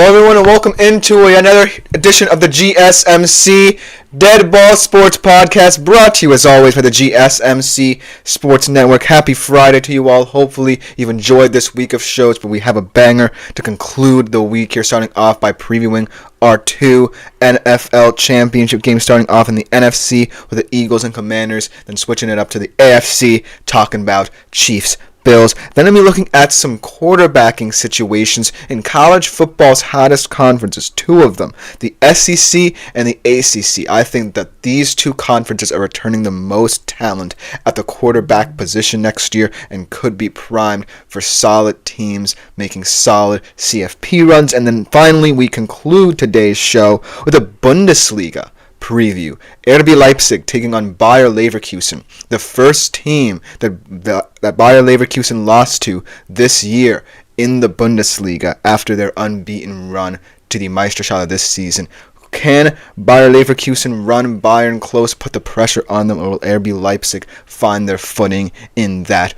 everyone, and welcome into another edition of the GSMC Dead Ball Sports Podcast, brought to you as always by the GSMC Sports Network. Happy Friday to you all. Hopefully you've enjoyed this week of shows, but we have a banger to conclude the week here, starting off by previewing our two NFL championship games, starting off in the NFC with the Eagles and Commanders, then switching it up to the AFC, talking about Chiefs Bills. Then I'll be looking at some quarterbacking situations in college football's hottest conferences, two of them, the SEC and the ACC. I think that these two conferences are returning the most talent at the quarterback position next year and could be primed for solid teams making solid CFP runs. And then finally, we conclude today's show with a Bundesliga preview. RB Leipzig taking on Bayer Leverkusen, the first team that Bayer Leverkusen lost to this year in the Bundesliga after their unbeaten run to the Meisterschaft this season. Can Bayer Leverkusen run Bayern close, put the pressure on them, or will RB Leipzig find their footing in that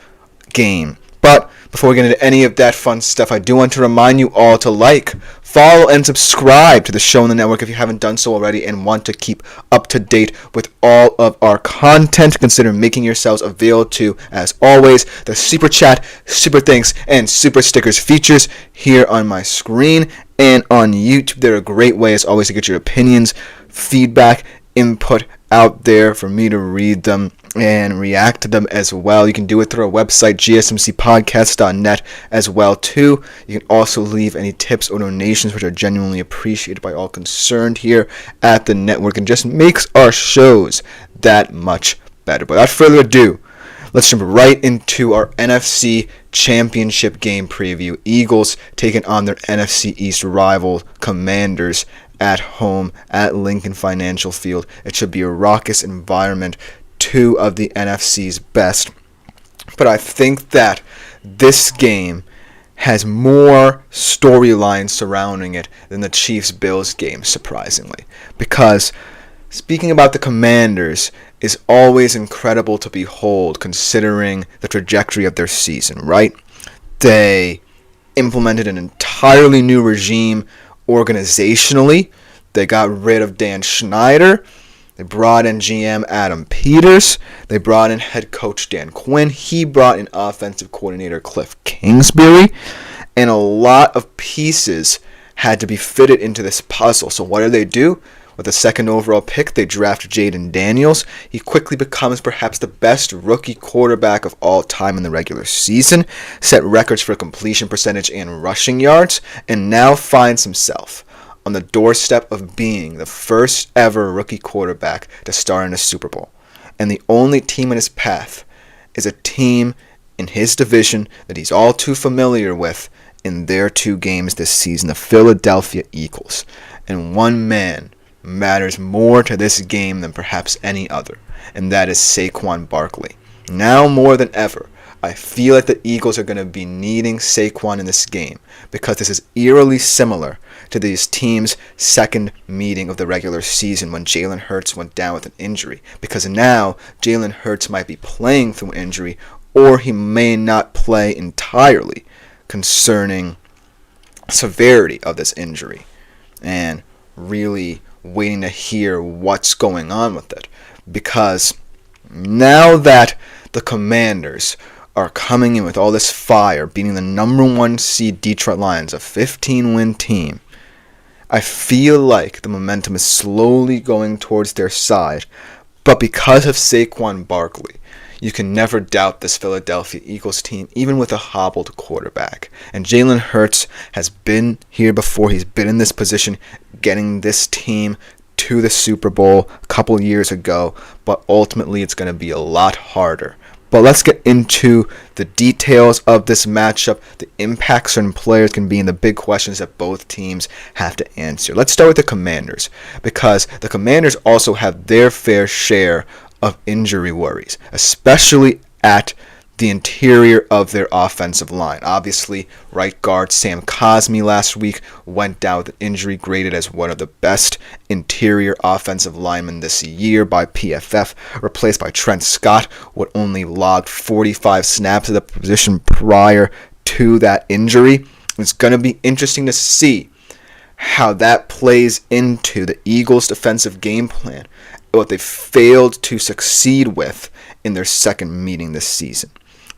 game? But before we get into any of that fun stuff, I do want to remind you all to like, follow, and subscribe to the show on the network if you haven't done so already and want to keep up to date with all of our content. Consider making yourselves available to, as always, the Super Chat, Super Thanks, and Super Stickers features here on my screen and on YouTube. They're a great way, as always, to get your opinions, feedback, input out there for me to read them and react to them as well. You can do it through our website, gsmcpodcast.net, as well too. You can also leave any tips or donations, which are genuinely appreciated by all concerned here at the network and just makes our shows that much better. But without further ado, let's jump right into our NFC Championship game preview. Eagles taking on their NFC East rival Commanders at home at Lincoln Financial Field. It should be a raucous environment, two of the NFC's best. But I think that this game has more storylines surrounding it than the Chiefs-Bills game, surprisingly. Because speaking about the Commanders is always incredible to behold, considering the trajectory of their season, right? They implemented an entirely new regime organizationally. They got rid of Dan Schneider. They brought in GM Adam Peters. They brought in head coach Dan Quinn. He brought in offensive coordinator Cliff Kingsbury. And a lot of pieces had to be fitted into this puzzle. So what do? With the second overall pick, they draft Jaden Daniels. He quickly becomes perhaps the best rookie quarterback of all time in the regular season, set records for completion percentage and rushing yards, and now finds himself on the doorstep of being the first ever rookie quarterback to star in a Super Bowl. And the only team in his path is a team in his division that he's all too familiar with in their two games this season, the Philadelphia Eagles. And one man matters more to this game than perhaps any other, and that is Saquon Barkley. Now more than ever, I feel like the Eagles are going to be needing Saquon in this game because this is eerily similar to these teams' second meeting of the regular season when Jalen Hurts went down with an injury, because now Jalen Hurts might be playing through an injury or he may not play entirely, concerning severity of this injury and really waiting to hear what's going on with it, because now that the Commanders are coming in with all this fire, beating the number one seed Detroit Lions, a 15-win team, I feel like the momentum is slowly going towards their side. But because of Saquon Barkley, you can never doubt this Philadelphia Eagles team, even with a hobbled quarterback. And Jalen Hurts has been here before. He's been in this position, getting this team to the Super Bowl a couple years ago. But ultimately, it's going to be a lot harder. But let's get into the details of this matchup, the impact certain players can be, and the big questions that both teams have to answer. Let's start with the Commanders, because the Commanders also have their fair share of injury worries, especially at the interior of their offensive line. Obviously, right guard Sam Cosmi last week went down with an injury, graded as one of the best interior offensive linemen this year by PFF, replaced by Trent Scott, who only logged 45 snaps at the position prior to that injury. It's going to be interesting to see how that plays into the Eagles' defensive game plan, what they failed to succeed with in their second meeting this season.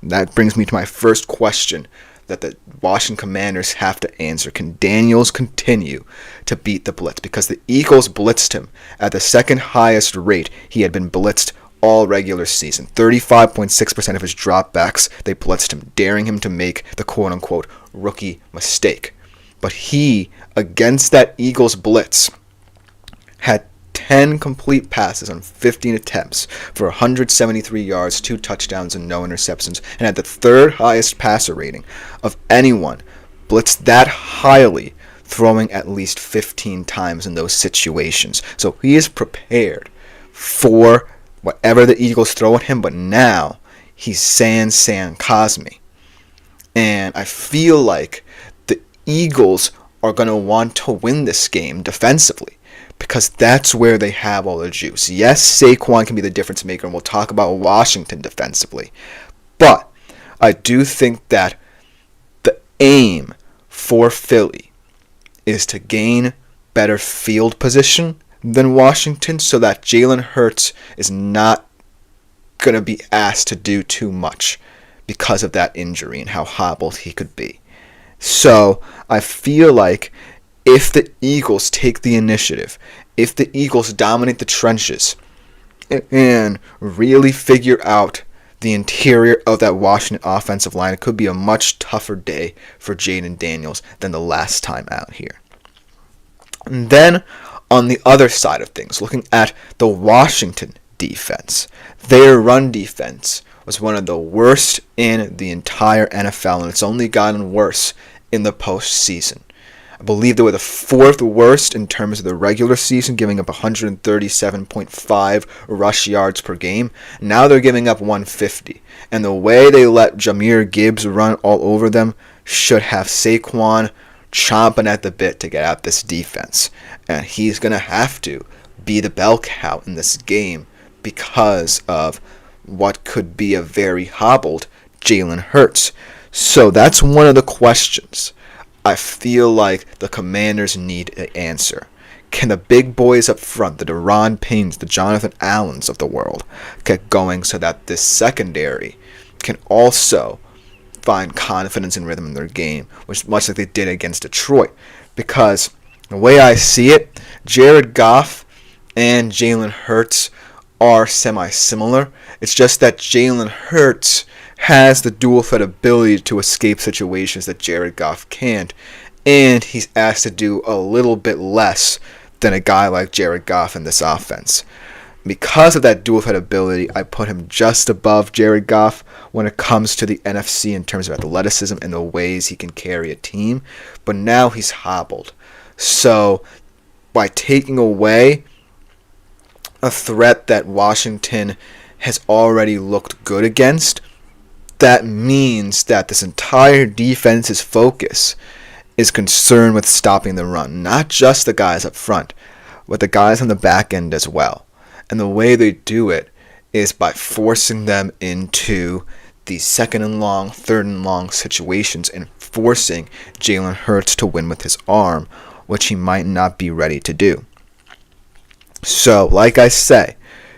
That brings me to my first question that the Washington Commanders have to answer. Can Daniels continue to beat the blitz? Because the Eagles blitzed him at the second highest rate he had been blitzed all regular season. 35.6% of his dropbacks, they blitzed him, daring him to make the quote-unquote rookie mistake. But he, against that Eagles blitz, had 10 complete passes on 15 attempts for 173 yards, 2 touchdowns, and no interceptions, and had the third highest passer rating of anyone blitzed that highly, throwing at least 15 times in those situations. So he is prepared for whatever the Eagles throw at him, but now he's San Cosme. And I feel like the Eagles are going to want to win this game defensively, because that's where they have all the juice. Yes, Saquon can be the difference maker, and we'll talk about Washington defensively. But I do think that the aim for Philly is to gain better field position than Washington, so that Jalen Hurts is not going to be asked to do too much because of that injury and how hobbled he could be. So I feel like if the Eagles take the initiative, if the Eagles dominate the trenches and really figure out the interior of that Washington offensive line, it could be a much tougher day for Jaden Daniels than the last time out here. And then on the other side of things, looking at the Washington defense, their run defense was one of the worst in the entire NFL, and it's only gotten worse in the postseason. I believe they were the 4th worst in terms of the regular season, giving up 137.5 rush yards per game. Now they're giving up 150. And the way they let Jahmyr Gibbs run all over them should have Saquon chomping at the bit to get out this defense. And he's going to have to be the bell cow in this game because of what could be a very hobbled Jalen Hurts. So that's one of the questions I feel like the Commanders need an answer. Can the big boys up front, the Daron Paynes, the Jonathan Allens of the world, get going so that this secondary can also find confidence and rhythm in their game, which much like they did against Detroit? Because the way I see it, Jared Goff and Jalen Hurts are semi-similar. It's just that Jalen Hurts has the dual threat ability to escape situations that Jared Goff can't, and he's asked to do a little bit less than a guy like Jared Goff in this offense. Because of that dual threat ability, I put him just above Jared Goff when it comes to the NFC in terms of athleticism and the ways he can carry a team, but now he's hobbled. So by taking away a threat that Washington has already looked good against, that means that this entire defense's focus is concerned with stopping the run. Not just the guys up front, but the guys on the back end as well. And the way they do it is by forcing them into the 2nd and long, 3rd and long situations and forcing Jalen Hurts to win with his arm, which he might not be ready to do. So, like I say,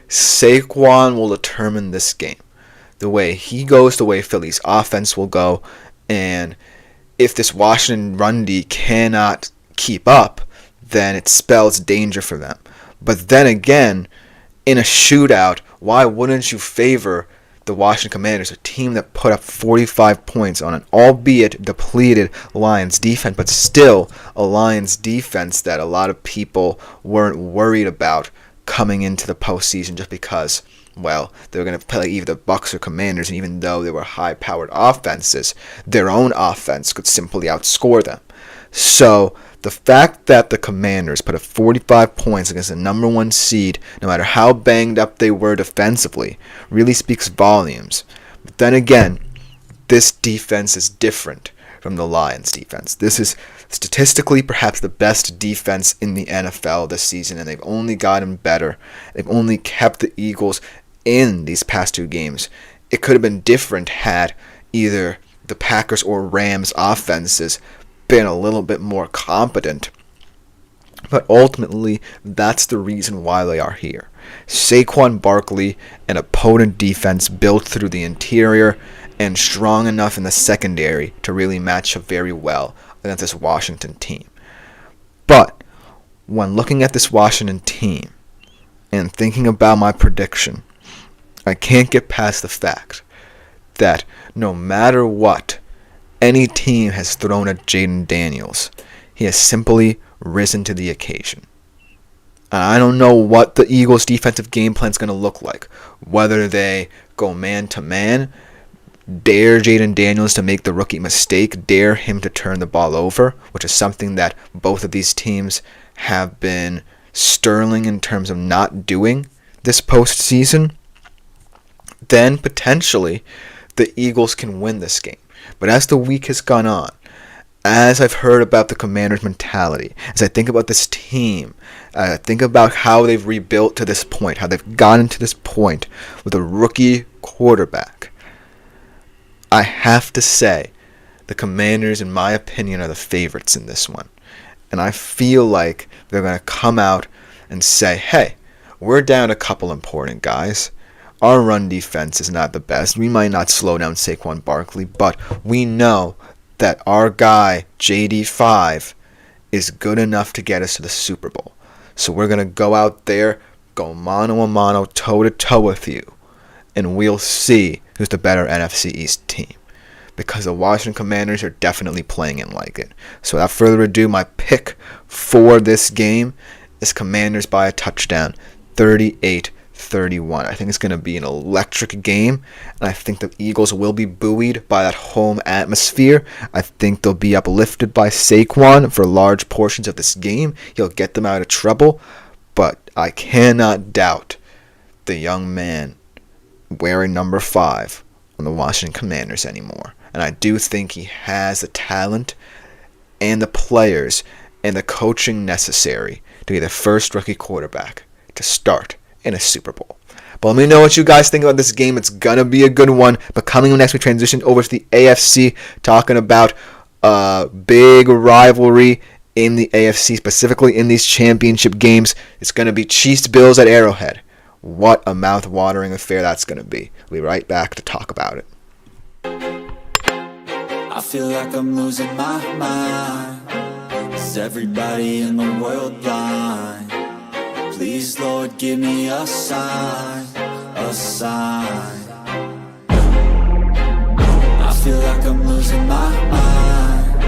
Saquon will determine this game. The way he goes, the way Philly's offense will go, and if this Washington run D cannot keep up, then it spells danger for them. But then again, in a shootout, why wouldn't you favor the Washington Commanders, a team that put up 45 points on an albeit depleted Lions defense, but still a Lions defense that a lot of people weren't worried about coming into the postseason just because, well, they were going to play either the Bucs or Commanders, and even though they were high-powered offenses, their own offense could simply outscore them. So the fact that the Commanders put up 45 points against the number 1 seed, no matter how banged up they were defensively, really speaks volumes. But then again, this defense is different from the Lions defense. This is statistically perhaps the best defense in the NFL this season, and they've only gotten better. They've only kept the Eagles in these past 2 games. It could have been different had either the Packers or Rams offenses been a little bit more competent But ultimately, that's the reason why they are here. Saquon Barkley, an opponent defense built through the interior and strong enough in the secondary to really match up very well against this Washington team. But when looking at this Washington team and thinking about my prediction, I can't get past the fact that no matter what any team has thrown at Jaden Daniels, he has simply risen to the occasion. I don't know what the Eagles' defensive game plan is going to look like. Whether they go man-to-man, dare Jaden Daniels to make the rookie mistake, dare him to turn the ball over, which is something that both of these teams have been sterling in terms of not doing this postseason, then potentially the Eagles can win this game. But as the week has gone on, as I've heard about the Commanders' mentality, as I think about this team, think about how they've rebuilt to this point, how they've gotten to this point with a rookie quarterback, I have to say the Commanders, in my opinion, are the favorites in this one. And I feel like they're going to come out and say, hey, we're down a couple important guys. Our run defense is not the best. We might not slow down Saquon Barkley, but we know that our guy, JD5, is good enough to get us to the Super Bowl. So we're going to go out there, go mano-a-mano, toe-to-toe with you, and we'll see who's the better NFC East team. Because the Washington Commanders are definitely playing it like it. So without further ado, my pick for this game is Commanders by a touchdown, 38-31. I think it's going to be an electric game, and I think the Eagles will be buoyed by that home atmosphere. I think they'll be uplifted by Saquon for large portions of this game. He'll get them out of trouble, but I cannot doubt the young man wearing number 5 on the Washington Commanders anymore. And I do think he has the talent and the players and the coaching necessary to be the first rookie quarterback to start in a Super Bowl. But let me know what you guys think about this game. It's going to be a good one. But coming up next, we transition over to the AFC, talking about a big rivalry in the AFC, specifically in these championship games. It's going to be Chiefs-Bills at Arrowhead. What a mouth-watering affair that's going to be. We'll be right back to talk about it. I feel like I'm losing my mind. Is everybody in the world blind? Please, Lord, give me a sign, a sign. I feel like I'm losing my mind.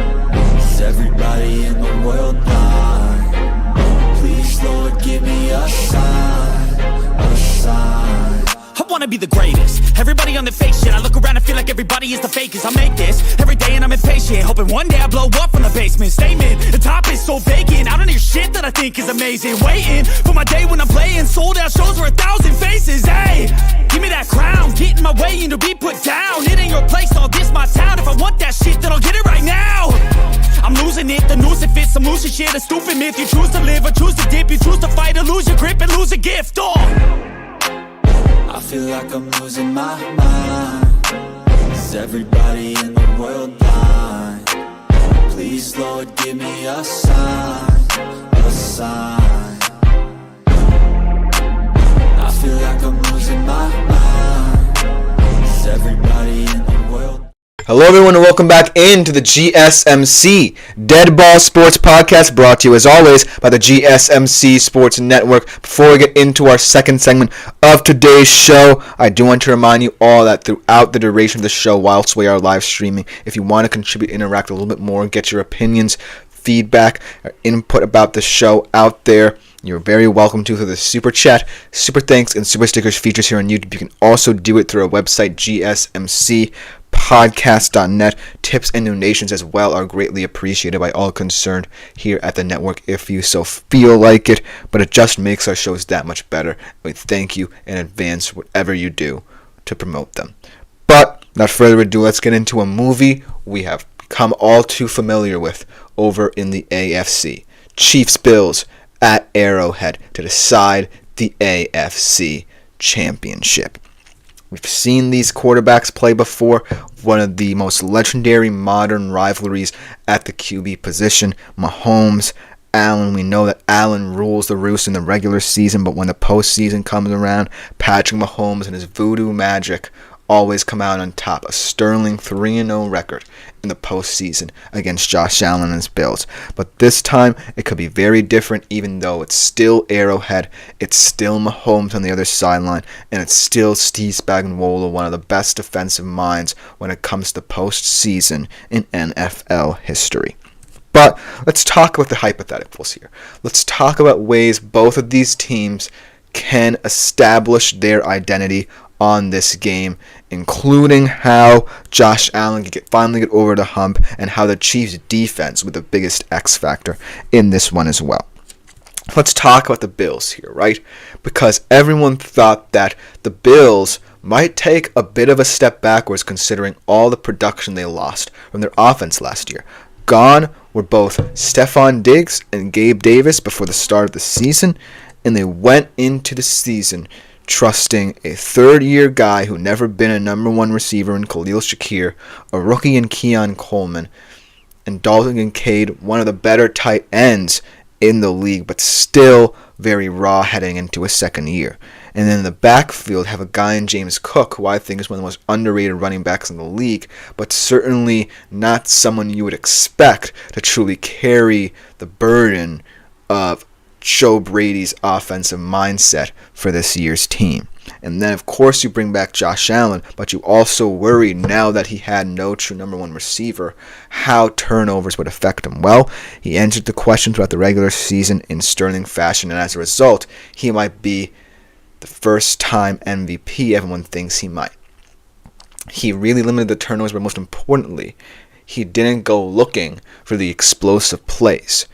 Is everybody in the world blind? Please, Lord, give me a sign, a sign. I wanna be the greatest. Everybody on the fake shit. I look around and feel like everybody is the fakest. I make this every day and I'm impatient, hoping one day I blow up from the basement. Statement, the top is so vacant. I don't hear shit that I think is amazing. Waiting for my day when I'm playing sold out shows for 1,000 faces. Hey, give me that crown, get in my way and to be put down. It ain't your place, all this my town. If I want that shit, then I'll get it right now. I'm losing it, the noose it fits. I'm losing shit, a stupid myth. You choose to live or choose to dip. You choose to fight or lose your grip and lose a gift. I feel like I'm losing my mind. Is everybody in the world blind? Please, Lord, give me a sign, a sign. I feel like I'm losing my mind. Is everybody in the world? Hello everyone and welcome back into the GSMC Dead Ball Sports Podcast, brought to you as always by the GSMC Sports Network. Before we get into our second segment of today's show, I do want to remind you all that throughout the duration of the show, whilst we are live streaming, if you want to contribute, interact a little bit more, get your opinions, feedback, or input about the show out there, you're very welcome to through the Super Chat, Super Thanks, and Super Stickers features here on YouTube. You can also do it through our website, gsmcpodcast.net. Tips and donations as well are greatly appreciated by all concerned here at the network if you so feel like it, but it just makes our shows that much better. We thank you in advance for whatever you do to promote them. But without further ado, let's get into a movie we have become all too familiar with over in the AFC. Chiefs-Bills at Arrowhead to decide the AFC Championship. We've seen these quarterbacks play before, one of the most legendary modern rivalries at the QB position. Mahomes, Allen. We know that Allen rules the roost in the regular season, but when the postseason comes around, Patrick Mahomes and his voodoo magic always come out on top. A sterling 3-0 record in the postseason against Josh Allen and his Bills. But this time, it could be very different, even though it's still Arrowhead, it's still Mahomes on the other sideline, and it's still Steve Spagnuolo, one of the best defensive minds when it comes to postseason in NFL history. But let's talk about the hypotheticals here. Let's talk about ways both of these teams can establish their identity on this game, including how Josh Allen can finally get over the hump and how the Chiefs' defense was the biggest X factor in this one as well. Let's talk about the Bills here, right? Because everyone thought that the Bills might take a bit of a step backwards considering all the production they lost from their offense last year. Gone were both Stephon Diggs and Gabe Davis before the start of the season, and they went into the season trusting a third-year guy who never been a number one receiver in Khalil Shakir, a rookie in Keon Coleman, and Dalton Kincaid, one of the better tight ends in the league, but still very raw heading into his second year. And then in the backfield, have a guy in James Cook, who I think is one of the most underrated running backs in the league, but certainly not someone you would expect to truly carry the burden of Joe Brady's offensive mindset for this year's team. And then, of course, you bring back Josh Allen, but you also worry now that he had no true number one receiver, how turnovers would affect him. Well, he answered the question throughout the regular season in sterling fashion, and as a result, he might be the first-time MVP everyone thinks he might. He really limited the turnovers, but most importantly, he didn't go looking for the explosive plays.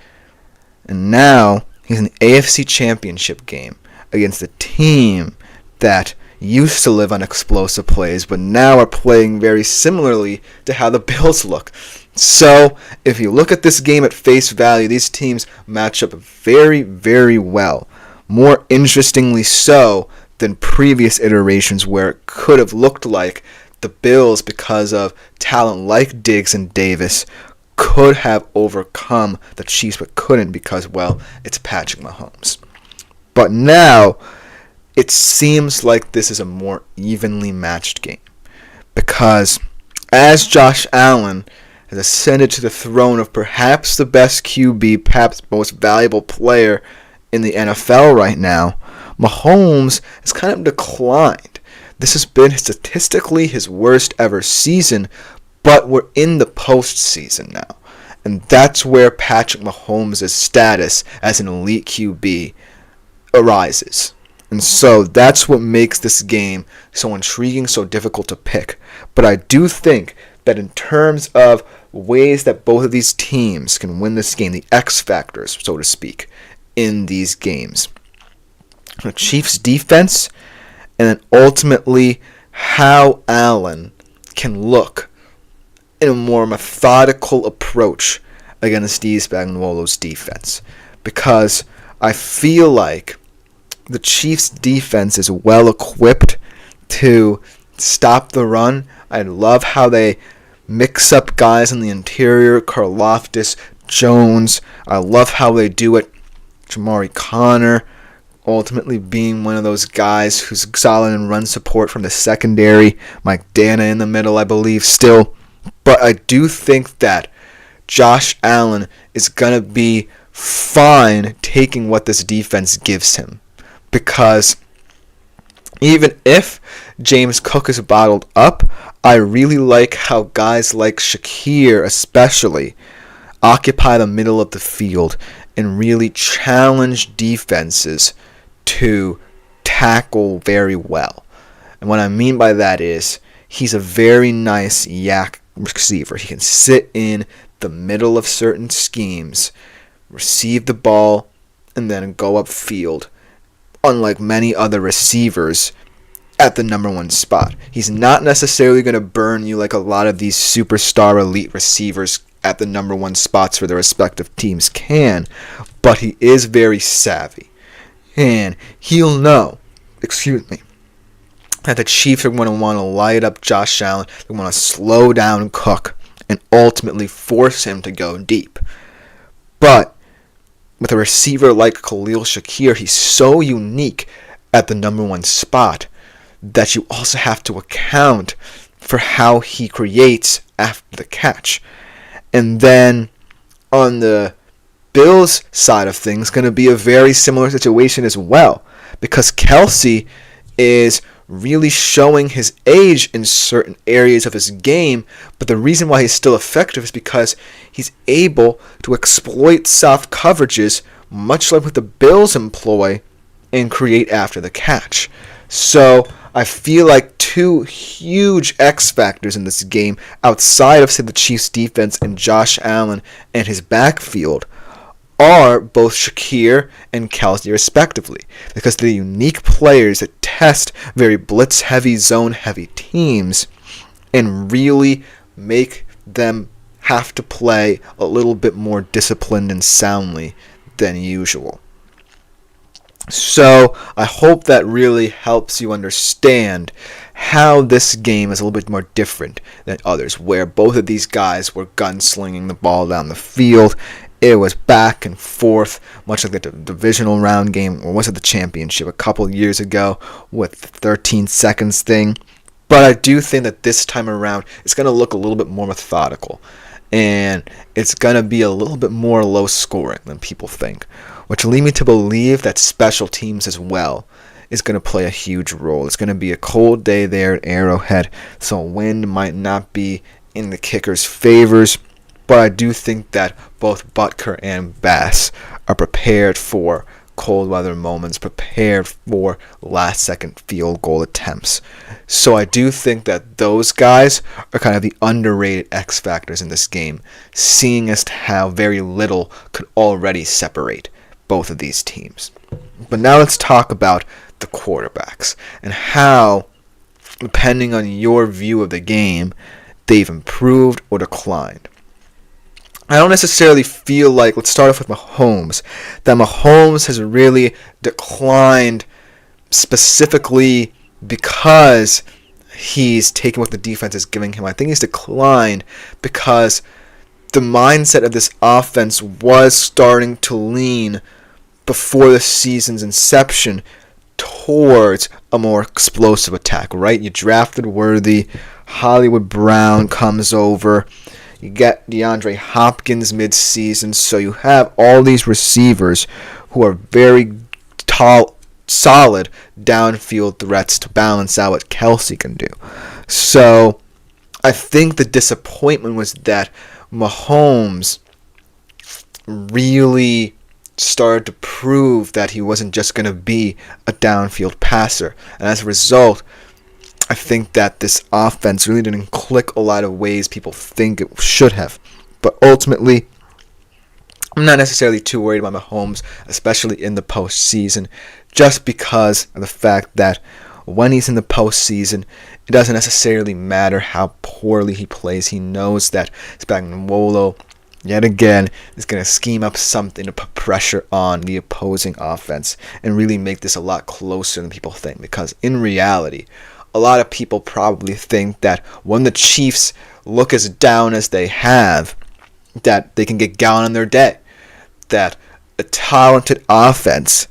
And now he's in the AFC Championship game against a team that used to live on explosive plays, but now are playing very similarly to how the Bills look. So, if you look at this game at face value, these teams match up very, very well. More interestingly so than previous iterations where it could have looked like the Bills, because of talent like Diggs and Davis, could have overcome the Chiefs, but couldn't because, well, it's Patrick Mahomes. But now, it seems like this is a more evenly matched game. Because as Josh Allen has ascended to the throne of perhaps the best QB, perhaps most valuable player in the NFL right now, Mahomes has kind of declined. This has been statistically his worst ever season, but we're in the postseason now. And that's where Patrick Mahomes' status as an elite QB arises. And so that's what makes this game so intriguing, so difficult to pick. But I do think that in terms of ways that both of these teams can win this game, the X factors, so to speak, in these games, the Chiefs' defense, and then ultimately how Allen can look in a more methodical approach against Steve Spagnuolo's defense. Because I feel like the Chiefs' defense is well equipped to stop the run. I love how they mix up guys in the interior, Karlaftis, Jones. I love how they do it. Jamari Connor ultimately being one of those guys who's solid in run support from the secondary. Mike Dana in the middle, I believe, still. But I do think that Josh Allen is going to be fine taking what this defense gives him. Because even if James Cook is bottled up, I really like how guys like Shakir especially occupy the middle of the field and really challenge defenses to tackle very well. And what I mean by that is he's a very nice yak receiver. He can sit in the middle of certain schemes, receive the ball, and then go upfield, unlike many other receivers at the number one spot. He's not necessarily going to burn you like a lot of these superstar elite receivers at the number one spots for their respective teams can, but he is very savvy. And he'll know, that the Chiefs are going to want to light up Josh Allen. They want to slow down Cook and ultimately force him to go deep. But with a receiver like Khalil Shakir, he's so unique at the number one spot that you also have to account for how he creates after the catch. And then on the Bills side of things, going to be a very similar situation as well, because Kelsey is really showing his age in certain areas of his game, but the reason why he's still effective is because he's able to exploit soft coverages, much like what the Bills employ, and create after the catch. So I feel like two huge X factors in this game, outside of, say, the Chiefs' defense and Josh Allen and his backfield, are both Shakir and Kelsey respectively, because they're unique players that test very blitz-heavy, zone-heavy teams and really make them have to play a little bit more disciplined and soundly than usual. So I hope that really helps you understand how this game is a little bit more different than others, where both of these guys were gunslinging the ball down the field. It was back and forth, much like the divisional round game, or was it the championship a couple years ago with the 13 seconds thing. But I do think that this time around, it's going to look a little bit more methodical. And it's going to be a little bit more low scoring than people think, which lead me to believe that special teams as well is going to play a huge role. It's going to be a cold day there at Arrowhead, so wind might not be in the kicker's favors. But I do think that both Butker and Bass are prepared for cold weather moments, prepared for last-second field goal attempts. So I do think that those guys are kind of the underrated X factors in this game, seeing as to how very little could already separate both of these teams. But now let's talk about the quarterbacks and how, depending on your view of the game, they've improved or declined. I don't necessarily feel like, let's start off with Mahomes, that Mahomes has really declined specifically because he's taken what the defense is giving him. I think he's declined because the mindset of this offense was starting to lean before the season's inception towards a more explosive attack, right? You drafted Worthy, Hollywood Brown comes over, you get DeAndre Hopkins mid-season, so you have all these receivers who are very tall, solid downfield threats to balance out what Kelsey can do. So I think the disappointment was that Mahomes really started to prove that he wasn't just going to be a downfield passer. And as a result, I think that this offense really didn't click a lot of ways people think it should have. But ultimately, I'm not necessarily too worried about Mahomes, especially in the postseason, just because of the fact that when he's in the postseason, it doesn't necessarily matter how poorly he plays. He knows that Spagnuolo, yet again, is going to scheme up something to put pressure on the opposing offense and really make this a lot closer than people think. Because in reality, a lot of people probably think that when the Chiefs look as down as they have, that they can get down on their day. That a talented offense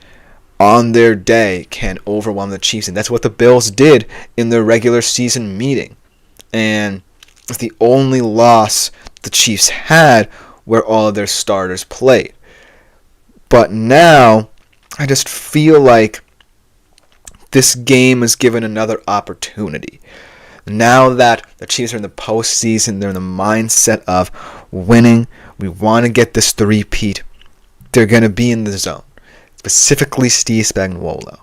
on their day can overwhelm the Chiefs. And that's what the Bills did in their regular season meeting. And it's the only loss the Chiefs had where all of their starters played. But now, I just feel like this game is given another opportunity. Now that the Chiefs are in the postseason, they're in the mindset of winning. We want to get this three-peat. They're going to be in the zone, specifically Steve Spagnuolo.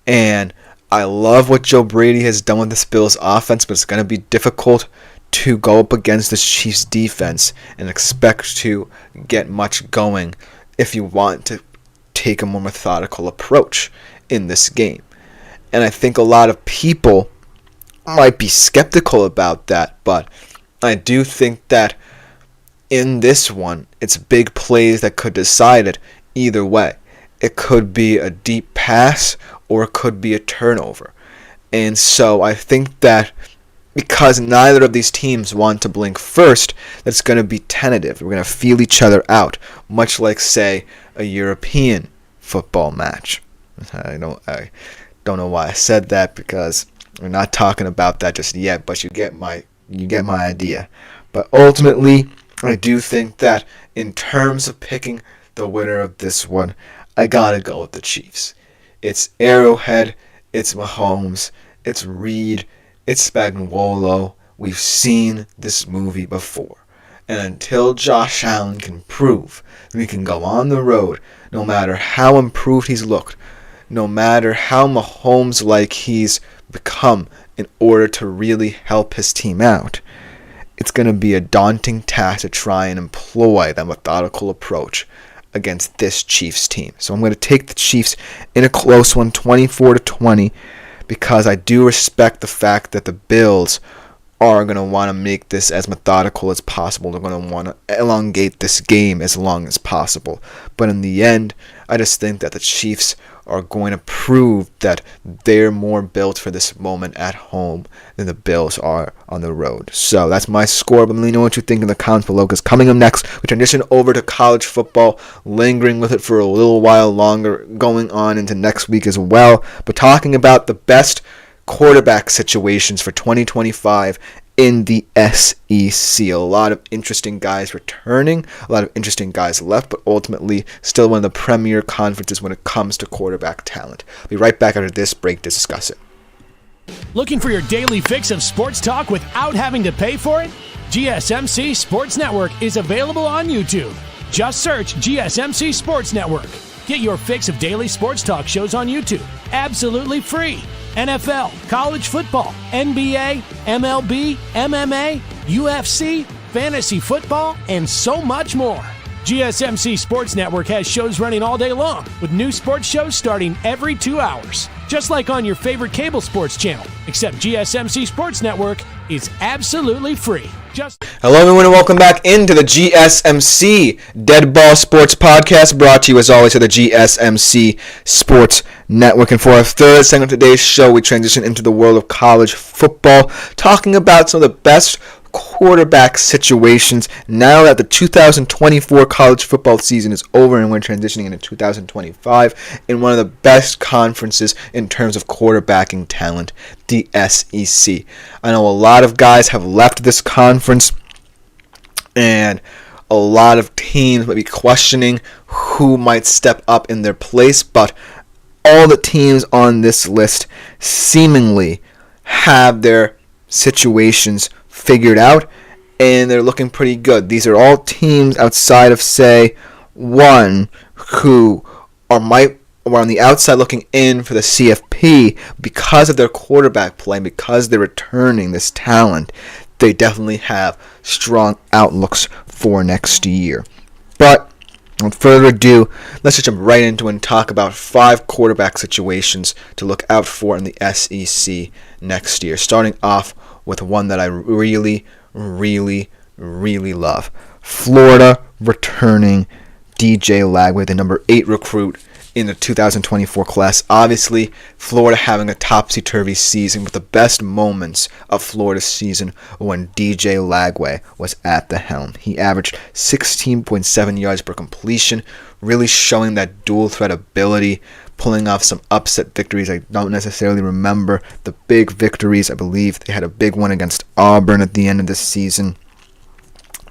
And I love what Joe Brady has done with this Bills offense, but it's going to be difficult to go up against this Chiefs defense and expect to get much going if you want to take a more methodical approach in this game. And I think a lot of people might be skeptical about that, but I do think that in this one, it's big plays that could decide it either way. It could be a deep pass or it could be a turnover. And so I think that because neither of these teams want to blink first, that's going to be tentative. We're going to feel each other out, much like, say, a European football match. I don't know why I said that, because we're not talking about that just yet, but you get my idea. But ultimately, I do think that in terms of picking the winner of this one, I gotta go with the Chiefs. It's Arrowhead, it's Mahomes, it's Reed, it's Spagnuolo. We've seen this movie before. And until Josh Allen can prove that he can go on the road, no matter how improved he's looked, no matter how Mahomes-like he's become in order to really help his team out, it's going to be a daunting task to try and employ that methodical approach against this Chiefs team. So I'm going to take the Chiefs in a close one, 24-20, because I do respect the fact that the Bills are going to want to make this as methodical as possible. They're going to want to elongate this game as long as possible. But in the end, I just think that the Chiefs are going to prove that they're more built for this moment at home than the Bills are on the road. So that's my score. But let me know what you think in the comments below, because coming up next, we transition over to college football, lingering with it for a little while longer, going on into next week as well. But talking about the best quarterback situations for 2025 in the SEC. A lot of interesting guys returning, a lot of interesting guys left, but ultimately still one of the premier conferences when it comes to quarterback talent. I'll be right back after this break to discuss it. Looking for your daily fix of sports talk without having to pay for it? GSMC Sports Network is available on YouTube. Just search GSMC Sports Network. Get your fix of daily sports talk shows on YouTube, absolutely free. NFL, college football, NBA, MLB, MMA, UFC, fantasy football, and so much more. GSMC Sports Network has shows running all day long, with new sports shows starting every 2 hours. Just like on your favorite cable sports channel, except GSMC Sports Network is absolutely free. Hello everyone, and welcome back into the GSMC Dead Ball Sports Podcast, brought to you as always by the GSMC Sports Network. And for our third segment of today's show, we transition into the world of college football, talking about some of the best quarterback situations now that the 2024 college football season is over and we're transitioning into 2025 in one of the best conferences in terms of quarterbacking talent, the SEC. I know a lot of guys have left this conference, and a lot of teams might be questioning who might step up in their place, but all the teams on this list seemingly have their situations figured out, and they're looking pretty good. These are all teams outside of, say, one who are on the outside looking in for the CFP because of their quarterback play, because they're returning this talent. They definitely have strong outlooks for next year. But without further ado, let's just jump right into it and talk about 5 quarterback situations to look out for in the SEC next year. Starting off with one that I really, really, really love. Florida returning DJ Lagway, the number 8 recruit in the 2024 class. Obviously, Florida having a topsy-turvy season, with the best moments of Florida's season when DJ Lagway was at the helm. He averaged 16.7 yards per completion, really showing that dual threat ability, pulling off some upset victories. I don't necessarily remember the big victories. I believe they had a big one against Auburn at the end of the season.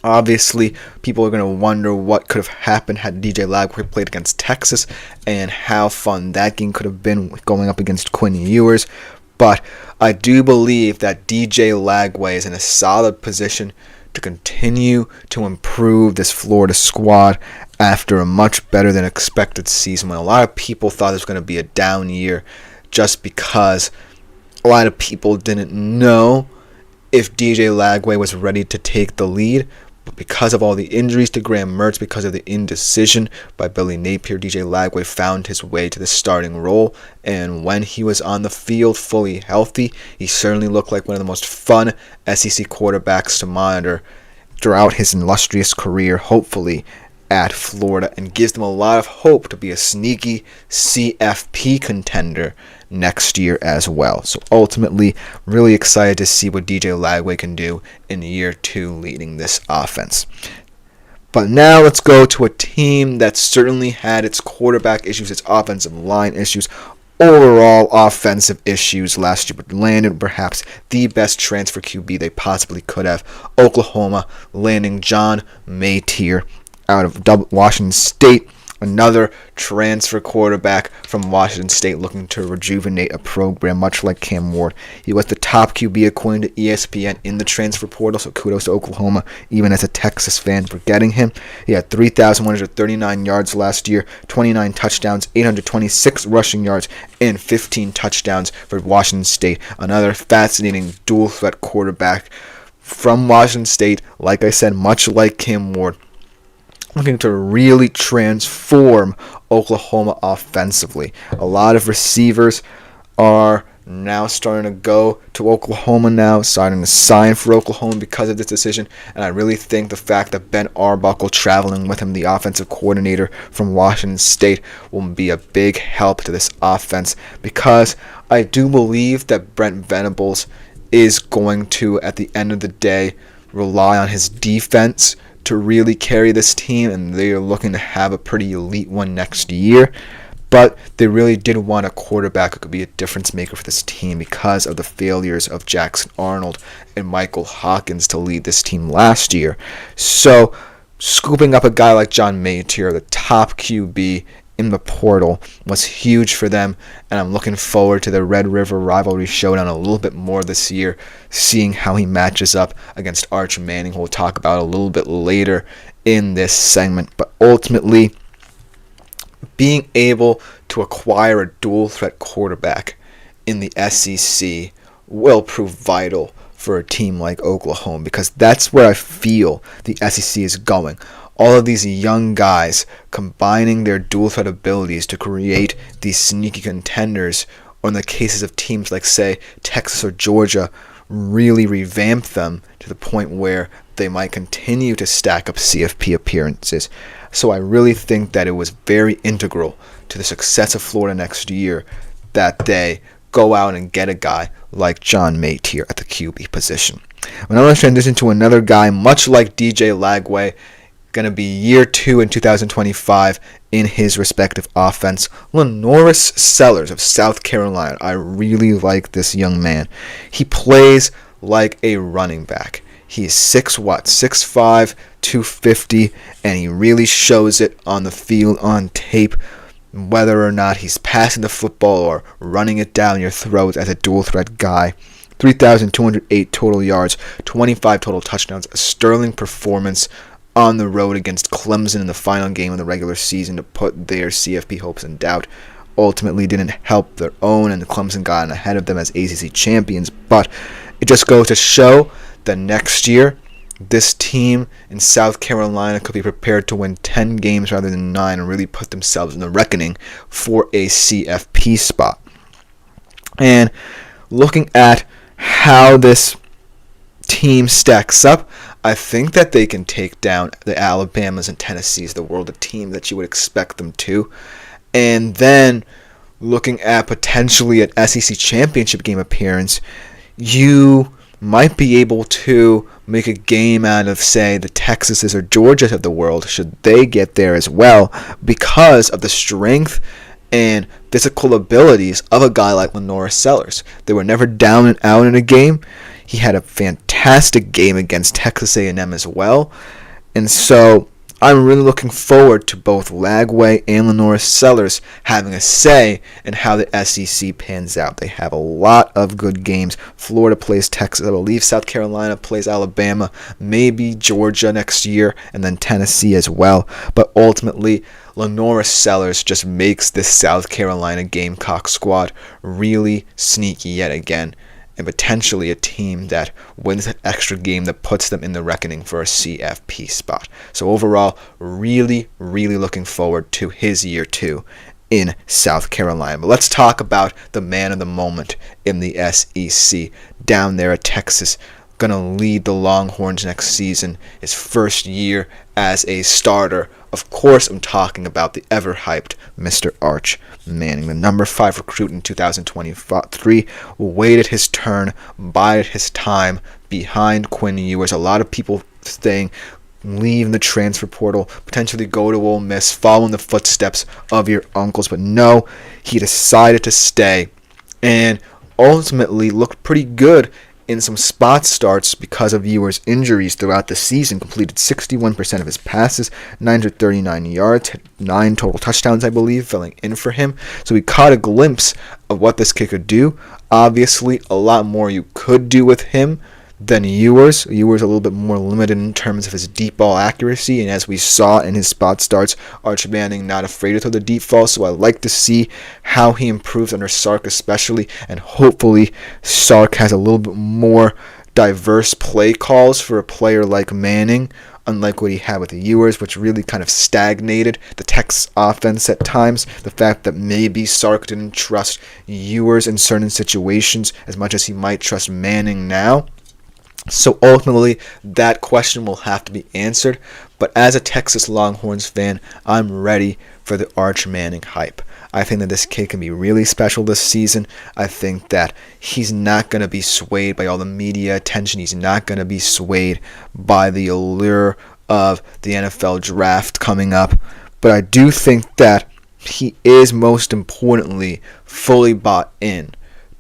Obviously, people are going to wonder what could have happened had DJ Lagway played against Texas and how fun that game could have been going up against Quinn Ewers. But I do believe that DJ Lagway is in a solid position to continue to improve this Florida squad after a much better than expected season, when a lot of people thought it was going to be a down year just because a lot of people didn't know if DJ Lagway was ready to take the lead. But because of all the injuries to Graham Mertz, because of the indecision by Billy Napier, DJ Lagway found his way to the starting role, and when he was on the field fully healthy, he certainly looked like one of the most fun SEC quarterbacks to monitor throughout his illustrious career, hopefully at Florida and gives them a lot of hope to be a sneaky CFP contender next year as well. So ultimately, really excited to see what DJ Lagway can do in year 2 leading this offense. But now let's go to a team that certainly had its quarterback issues, its offensive line issues, overall offensive issues last year, but landed perhaps the best transfer QB they possibly could have. Oklahoma landing John Maytier out of Washington State, another transfer quarterback from Washington State looking to rejuvenate a program much like Cam Ward. He was the top QB according to ESPN in the transfer portal, so kudos to Oklahoma, even as a Texas fan, for getting him. He had 3,139 yards last year, 29 touchdowns, 826 rushing yards, and 15 touchdowns for Washington State. Another fascinating dual-threat quarterback from Washington State, like I said, much like Cam Ward, looking to really transform Oklahoma offensively. A lot of receivers are now starting to go to Oklahoma now, starting to sign for Oklahoma because of this decision. And I really think the fact that Ben Arbuckle traveling with him, the offensive coordinator from Washington State, will be a big help to this offense, because I do believe that Brent Venables is going to, at the end of the day, rely on his defense to really carry this team, and they are looking to have a pretty elite one next year. But they really did want a quarterback who could be a difference maker for this team because of the failures of Jackson Arnold and Michael Hawkins to lead this team last year. So scooping up a guy like John Maytier, the top QB in the portal, was huge for them, and I'm looking forward to the Red River rivalry showdown a little bit more this year, seeing how he matches up against Arch Manning, who we'll talk about a little bit later in this segment. But ultimately, being able to acquire a dual-threat quarterback in the SEC will prove vital for a team like Oklahoma, because that's where I feel the SEC is going. All of these young guys combining their dual threat abilities to create these sneaky contenders, or in the cases of teams like, say, Texas or Georgia, really revamp them to the point where they might continue to stack up CFP appearances. So I really think that it was very integral to the success of Florida next year that they go out and get a guy like John Maytier at the QB position. When I want to transition to another guy, much like DJ Lagway, going to be year 2 in 2025 in his respective offense, Lenoris Sellers of South Carolina. I really like this young man. He plays like a running back. He is 6'5", 250, and he really shows it on the field, on tape, whether or not he's passing the football or running it down your throat as a dual threat guy. 3,208 total yards, 25 total touchdowns, a sterling performance on the road against Clemson in the final game of the regular season to put their CFP hopes in doubt. Ultimately didn't help their own, and the Clemson got ahead of them as ACC champions. But it just goes to show that next year, this team in South Carolina could be prepared to win 10 games rather than 9 and really put themselves in the reckoning for a CFP spot. And looking at how this team stacks up, I think that they can take down the Alabamas and Tennessees, the world of team that you would expect them to. And then looking at potentially an SEC championship game appearance, you might be able to make a game out of, say, the Texases or Georgias of the world, should they get there as well, because of the strength and physical abilities of a guy like Lenoris Sellers. They were never down and out in a game. He had a fantastic game against Texas A&M as well. And so I'm really looking forward to both Lagway and Lenoris Sellers having a say in how the SEC pans out. They have a lot of good games. Florida plays Texas. I believe South Carolina plays Alabama, maybe Georgia next year, and then Tennessee as well. But ultimately, Lenoris Sellers just makes this South Carolina Gamecock squad really sneaky yet again, and potentially a team that wins that extra game that puts them in the reckoning for a CFP spot. So overall, really, really looking forward to his year 2 in South Carolina. But let's talk about the man of the moment in the SEC down there at Texas. going to lead the Longhorns next season, his first year as a starter. Of course, I'm talking about the ever-hyped Mr. Arch Manning, the number 5 recruit in 2023, waited his turn, bided his time behind Quinn Ewers. A lot of people saying leave in the transfer portal, potentially go to Ole Miss, follow in the footsteps of your uncles. But no, he decided to stay and ultimately looked pretty good in some spot starts because of Ewers' injuries throughout the season. Completed 61% of his passes, 939 yards, had 9 total touchdowns, I believe, filling in for him. So we caught a glimpse of what this kid could do. Obviously, a lot more you could do with him than Ewers. Ewers a little bit more limited in terms of his deep ball accuracy, and as we saw in his spot starts, Arch Manning not afraid to throw the deep ball, so I like to see how he improves under Sark especially, and hopefully Sark has a little bit more diverse play calls for a player like Manning, unlike what he had with the Ewers, which really kind of stagnated the Texas offense at times. The fact that maybe Sark didn't trust Ewers in certain situations as much as he might trust Manning now. So ultimately, that question will have to be answered. But as a Texas Longhorns fan, I'm ready for the Arch Manning hype. I think that this kid can be really special this season. I think that he's not going to be swayed by all the media attention. He's not going to be swayed by the allure of the NFL draft coming up. But I do think that he is most importantly fully bought in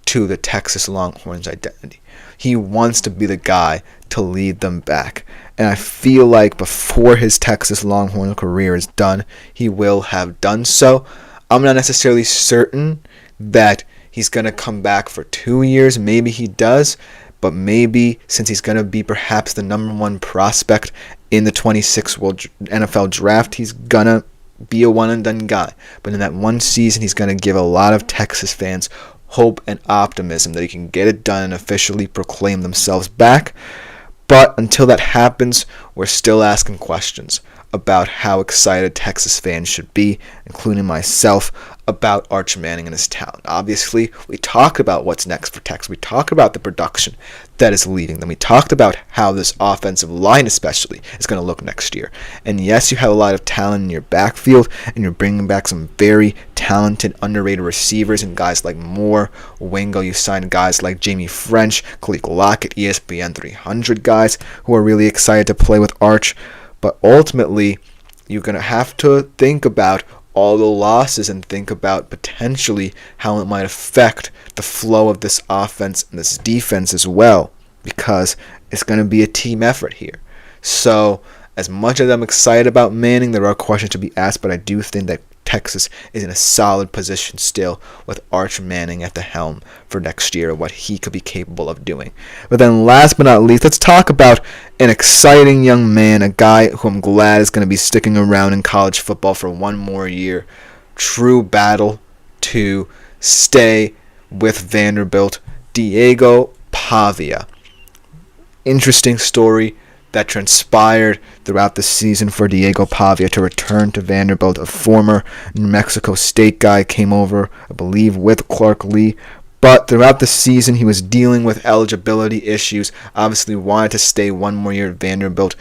to the Texas Longhorns identity. He wants to be the guy to lead them back. And I feel like before his Texas Longhorn career is done, he will have done so. I'm not necessarily certain that he's going to come back for 2 years. Maybe he does. But maybe since he's going to be perhaps the number 1 prospect in the 26 NFL draft, he's going to be a one-and-done guy. But in that one season, he's going to give a lot of Texas fans hope and optimism that he can get it done and officially proclaim themselves back. But until that happens, we're still asking questions about how excited Texas fans should be, including myself, about Arch Manning and his talent. Obviously, we talked about what's next for Texas. We talked about the production that is leading them. We talked about how this offensive line especially is going to look next year. And yes, you have a lot of talent in your backfield, and you're bringing back some very talented, underrated receivers and guys like Moore, Wingo. You signed guys like Jamie French, Khalil Lockett, ESPN 300 guys who are really excited to play with Arch. But ultimately, you're going to have to think about all the losses and think about potentially how it might affect the flow of this offense and this defense as well, because it's going to be a team effort here. So as much as I'm excited about Manning, there are questions to be asked, but I do think that Texas is in a solid position still with Arch Manning at the helm for next year, what he could be capable of doing. But then last but not least, let's talk about an exciting young man, a guy who I'm glad is going to be sticking around in college football for one more year. True battle to stay with Vanderbilt, Diego Pavia. Interesting story that transpired throughout the season for Diego Pavia to return to Vanderbilt. A former New Mexico State guy came over, I believe, with Clark Lee. But throughout the season, he was dealing with eligibility issues. Obviously wanted to stay one more year at Vanderbilt.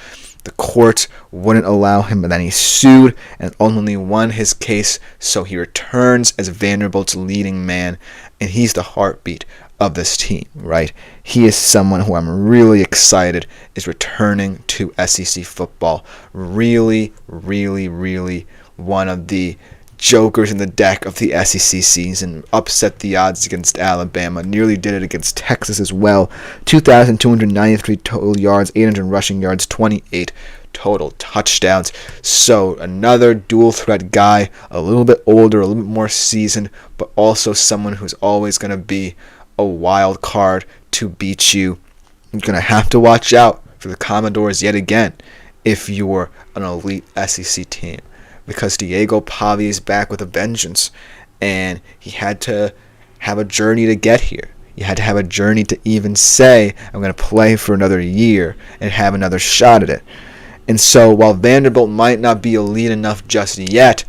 The courts wouldn't allow him, but then he sued and ultimately won his case. So he returns as Vanderbilt's leading man, and he's the heartbeat of this team, right? He is someone who I'm really excited is returning to SEC football. Really, really, really one of the jokers in the deck of the SEC season. Upset the odds against Alabama. Nearly did it against Texas as well. 2,293 total yards, 800 rushing yards, 28 total touchdowns. So another dual threat guy, a little bit older, a little bit more seasoned, but also someone who's always going to be a wild card to beat you. You're going to have to watch out for the Commodores yet again if you're an elite SEC team, because Diego Pavia is back with a vengeance, and he had to have a journey to get here. You had to have a journey to even say, I'm going to play for another year and have another shot at it. And so while Vanderbilt might not be elite enough just yet,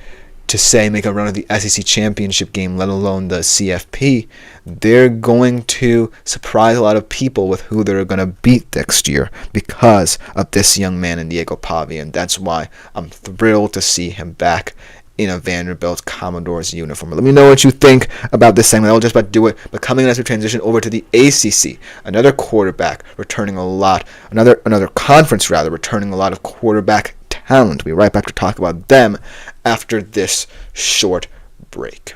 to say make a run of the SEC championship game, let alone the CFP, they're going to surprise a lot of people with who they're going to beat next year because of this young man in Diego Pavia, and that's why I'm thrilled to see him back in a Vanderbilt Commodores uniform. Let me know what you think about this segment. I'll just about do it. But coming in as we transition over to the ACC, another quarterback returning a lot, another conference rather, returning a lot of quarterback talent. We'll be right back to talk about them after this short break.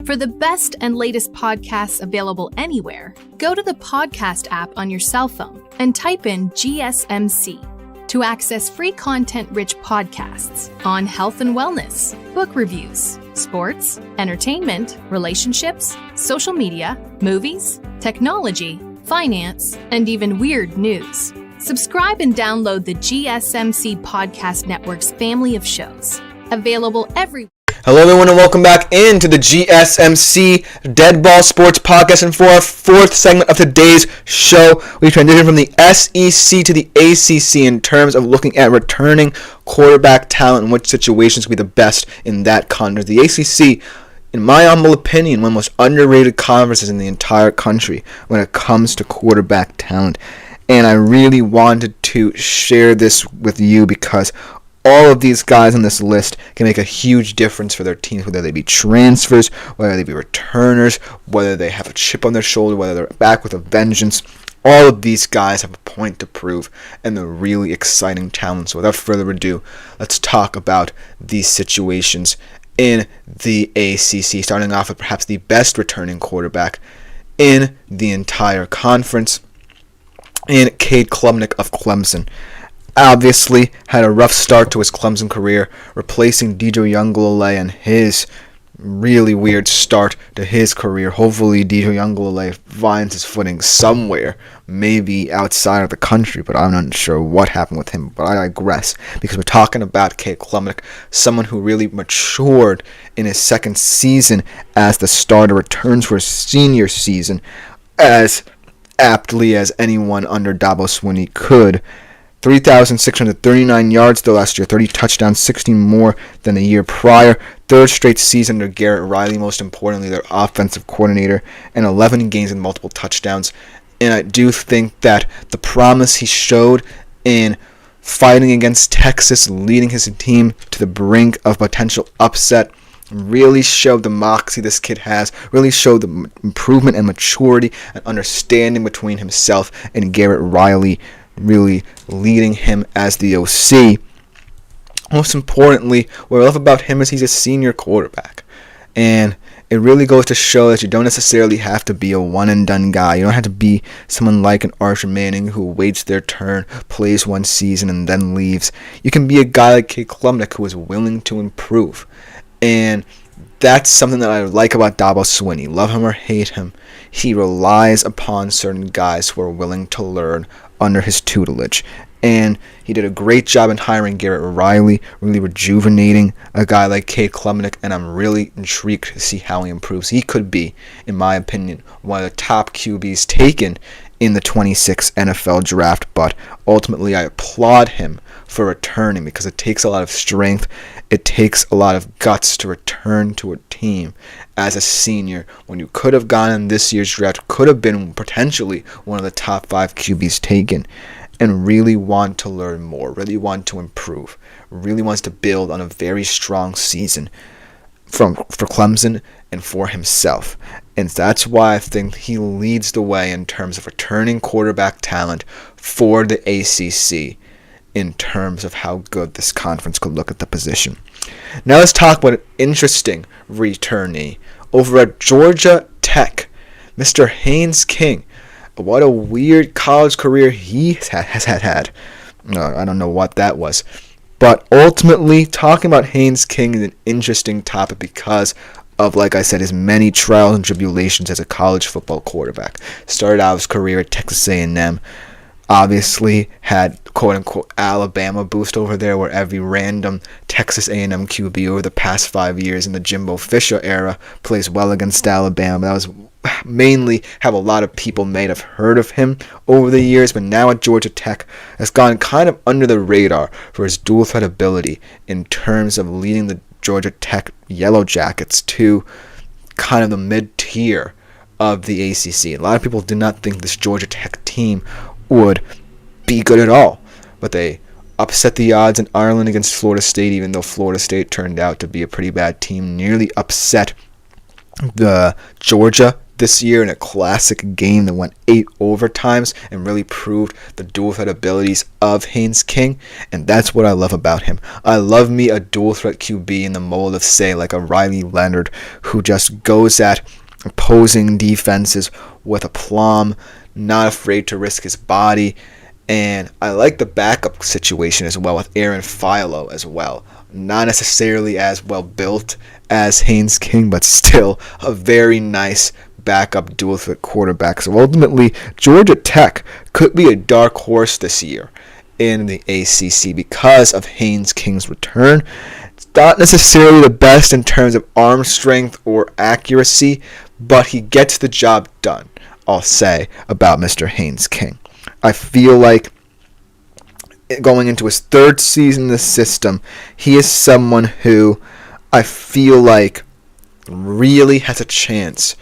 For the best and latest podcasts available anywhere, go to the podcast app on your cell phone and type in GSMC to access free content-rich podcasts on health and wellness, book reviews, sports, entertainment, relationships, social media, movies, technology, finance, and even weird news. Subscribe and download the GSMC Podcast Network's family of shows, available everywhere. Hello everyone and welcome back into the GSMC Dead Ball Sports Podcast, and for our fourth segment of today's show, we transition from the SEC to the ACC in terms of looking at returning quarterback talent and which situations will be the best in that conference. The ACC, in my humble opinion, one of the most underrated conferences in the entire country when it comes to quarterback talent, and I really wanted to share this with you because all of these guys on this list can make a huge difference for their teams, whether they be transfers, whether they be returners, whether they have a chip on their shoulder, whether they're back with a vengeance. All of these guys have a point to prove, and they're really exciting talent. So without further ado, let's talk about these situations in the ACC, starting off with perhaps the best returning quarterback in the entire conference, in Cade Klubnik of Clemson. Obviously had a rough start to his Clemson career, replacing DJ Uiagalelei and his really weird start to his career. Hopefully DJ Uiagalelei finds his footing somewhere, maybe outside of the country, but I'm not sure what happened with him. But I digress, because we're talking about Cade Klubnik, someone who really matured in his second season as the starter, returns for his senior season as aptly as anyone under Dabo Swinney could. 3,639 yards though last year, 30 touchdowns, 16 more than the year prior. Third straight season under Garrett Riley, most importantly their offensive coordinator, and 11 games and multiple touchdowns. And I do think that the promise he showed in fighting against Texas, leading his team to the brink of potential upset, really showed the moxie this kid has, really showed the improvement and maturity and understanding between himself and Garrett Riley, really leading him as the OC. Most importantly, what I love about him is he's a senior quarterback. And it really goes to show that you don't necessarily have to be a one-and-done guy. You don't have to be someone like an Archer Manning who waits their turn, plays one season, and then leaves. You can be a guy like Cade Klubnik who is willing to improve. And that's something that I like about Dabo Swinney. Love him or hate him, he relies upon certain guys who are willing to learn under his tutelage. And he did a great job in hiring Garrett Riley, really rejuvenating a guy like Cade Klubnik, and I'm really intrigued to see how he improves. He could be, in my opinion, one of the top QBs taken in the 26th NFL draft, but ultimately I applaud him for returning because it takes a lot of strength, it takes a lot of guts to return to a team as a senior when you could have gone in this year's draft, could have been potentially one of the top 5 QBs taken, and really want to learn more, really want to improve, really wants to build on a very strong season for Clemson and for himself. And that's why I think he leads the way in terms of returning quarterback talent for the ACC in terms of how good this conference could look at the position. Now let's talk about an interesting returnee over at Georgia Tech, Mr. Haynes King. What a weird college career he has had. I don't know what that was. But ultimately, talking about Haynes King is an interesting topic because of, like I said, his many trials and tribulations as a college football quarterback. Started out his career at Texas A&M. Obviously had quote-unquote Alabama boost over there, where every random Texas A&M QB over the past 5 years in the Jimbo Fisher era plays well against Alabama. That was mainly have a lot of people may have heard of him over the years, but now at Georgia Tech has gone kind of under the radar for his dual threat ability in terms of leading the Georgia Tech Yellow Jackets to kind of the mid-tier of the ACC. A lot of people did not think this Georgia Tech team would be good at all, but they upset the odds in Ireland against Florida State, even though Florida State turned out to be a pretty bad team, nearly upset the Georgia this year in a classic game that went 8 overtimes and really proved the dual threat abilities of Haynes King, and that's what I love about him. I love me a dual threat QB in the mold of, say, like a Riley Leonard, who just goes at opposing defenses with aplomb, not afraid to risk his body. And I like the backup situation as well with Aaron Philo as well. Not necessarily as well built as Haynes King, but still a very nice backup dual threat quarterback. So ultimately, Georgia Tech could be a dark horse this year in the ACC because of Haynes King's return. It's not necessarily the best in terms of arm strength or accuracy, but he gets the job done, I'll say, about Mr. Haynes King. I feel like going into his 3rd season in the system, he is someone who I feel like really has a chance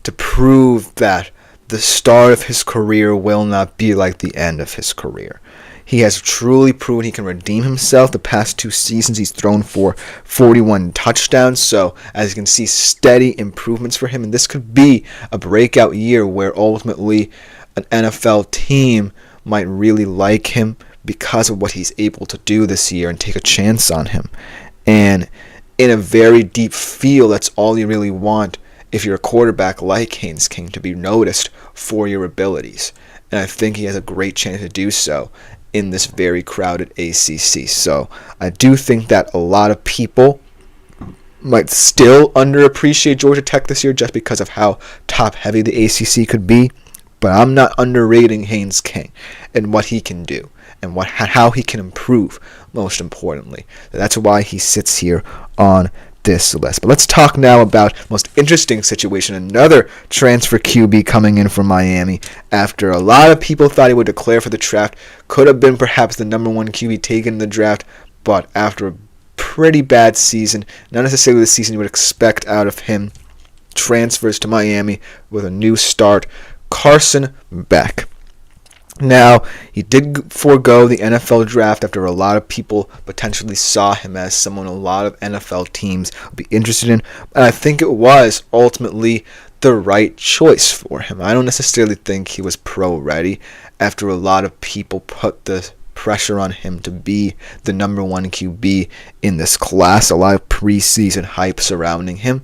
to prove that the start of his career will not be like the end of his career. He has truly proven he can redeem himself. The past 2 seasons, he's thrown for 41 touchdowns. So, as you can see, steady improvements for him. And this could be a breakout year where ultimately an NFL team might really like him because of what he's able to do this year and take a chance on him. And in a very deep field, that's all you really want if you're a quarterback like Haynes King, to be noticed for your abilities. And I think he has a great chance to do so in this very crowded ACC. So I do think that a lot of people might still underappreciate Georgia Tech this year just because of how top-heavy the ACC could be. But I'm not underrating Haynes King and what he can do and how he can improve, most importantly. That's why he sits here on this list. But let's talk now about the most interesting situation. Another transfer QB coming in from Miami after a lot of people thought he would declare for the draft. Could have been perhaps the number 1 QB taken in the draft, but after a pretty bad season, not necessarily the season you would expect out of him, transfers to Miami with a new start. Carson Beck. Now, he did forego the NFL draft after a lot of people potentially saw him as someone a lot of NFL teams would be interested in. And I think it was ultimately the right choice for him. I don't necessarily think he was pro-ready after a lot of people put the pressure on him to be the number 1 QB in this class. A lot of preseason hype surrounding him.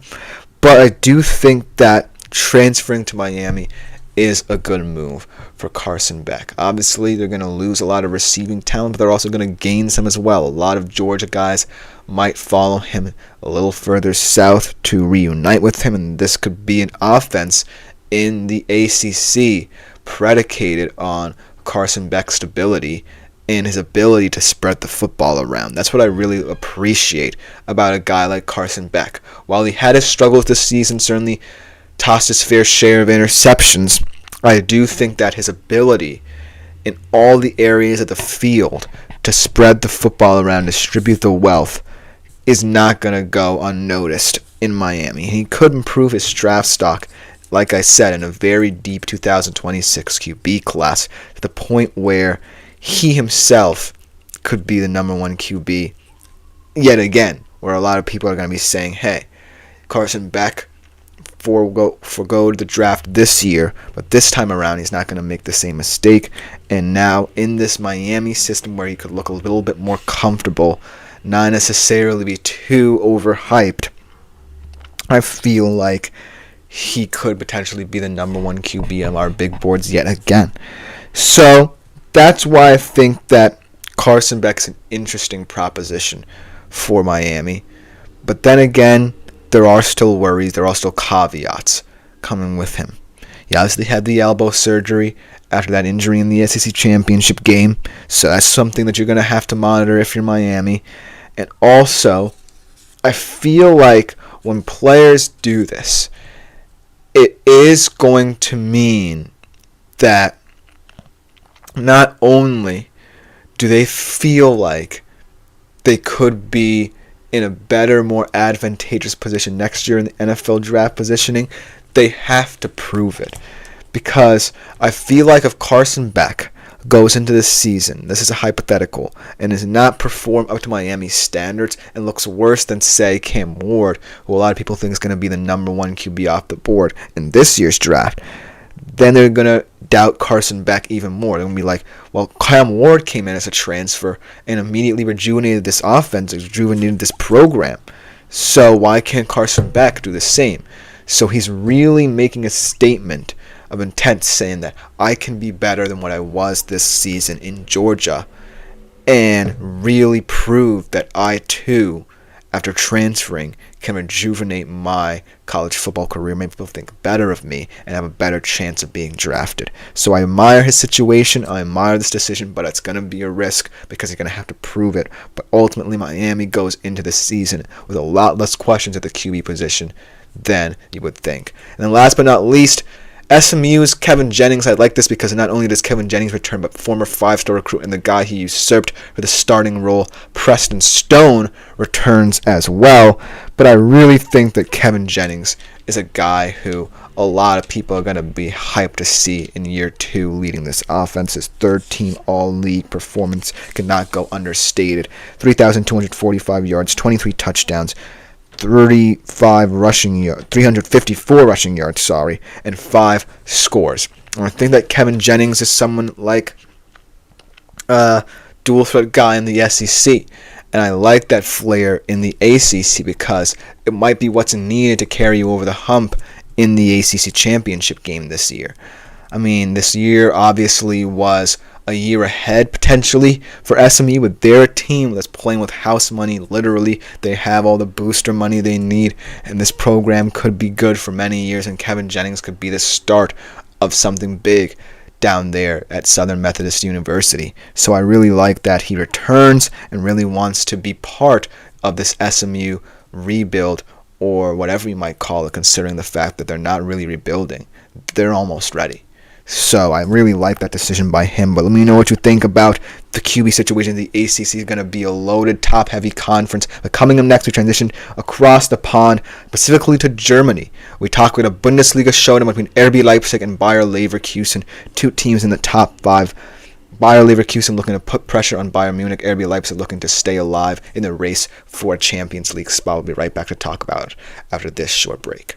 But I do think that transferring to Miami is a good move for Carson Beck. Obviously, they're going to lose a lot of receiving talent, but they're also going to gain some as well. A lot of Georgia guys might follow him a little further south to reunite with him, and this could be an offense in the ACC predicated on Carson Beck's stability and his ability to spread the football around. That's what I really appreciate about a guy like Carson Beck. While he had his struggles this season, certainly tossed his fair share of interceptions, I do think that his ability in all the areas of the field to spread the football around, distribute the wealth, is not going to go unnoticed in Miami. He could improve his draft stock, like I said, in a very deep 2026 QB class to the point where he himself could be the number 1 QB yet again, where a lot of people are going to be saying, hey, Carson Beck forgo the draft this year, but this time around he's not going to make the same mistake. And now in this Miami system where he could look a little bit more comfortable, not necessarily be too overhyped, I feel like he could potentially be the number 1 QB on our big boards yet again. So that's why I think that Carson Beck's an interesting proposition for Miami. But then again, there are still worries, there are still caveats coming with him. He obviously had the elbow surgery after that injury in the SEC championship game, so that's something that you're going to have to monitor if you're Miami. And also, I feel like when players do this, it is going to mean that not only do they feel like they could be in a better, more advantageous position next year in the NFL draft positioning, they have to prove it. Because I feel like if Carson Beck goes into this season, this is a hypothetical, and does not perform up to Miami's standards and looks worse than, say, Cam Ward, who a lot of people think is going to be the number one QB off the board in this year's draft, then they're going to doubt Carson Beck even more. They're going to be like, well, Cam Ward came in as a transfer and immediately rejuvenated this offense, rejuvenated this program. So why can't Carson Beck do the same? So he's really making a statement of intent, saying that I can be better than what I was this season in Georgia and really prove that I too, after transferring, can rejuvenate my college football career, make people think better of me, and have a better chance of being drafted. So I admire his situation, I admire this decision, but it's going to be a risk because he's going to have to prove it. But ultimately, Miami goes into this season with a lot less questions at the QB position than you would think. And then last but not least, SMU's Kevin Jennings. I like this because not only does Kevin Jennings return, but former 5-star recruit and the guy he usurped for the starting role, Preston Stone, returns as well. But I really think that Kevin Jennings is a guy who a lot of people are going to be hyped to see in year 2 leading this offense. His third-team all-league performance cannot go understated. 3,245 yards, 23 touchdowns, 354 rushing yards, and 5 scores. And I think that Kevin Jennings is someone like a dual threat guy in the SEC. And I like that flair in the ACC because it might be what's needed to carry you over the hump in the ACC championship game this year. I mean, this year obviously was a year ahead potentially for SMU with their team that's playing with house money. Literally, they have all the booster money they need, and this program could be good for many years, and Kevin Jennings could be the start of something big down there at Southern Methodist University. So I really like that he returns and really wants to be part of this SMU rebuild, or whatever you might call it, considering the fact that they're not really rebuilding. They're almost ready. So I really like that decision by him. But let me know what you think about the QB situation. The ACC is going to be a loaded, top-heavy conference. But coming up next, we transition across the pond, specifically to Germany. We talk about a Bundesliga showdown between RB Leipzig and Bayer Leverkusen, 2 teams in the top 5. Bayer Leverkusen looking to put pressure on Bayern Munich. RB Leipzig looking to stay alive in the race for a Champions League spot. We'll be right back to talk about it after this short break.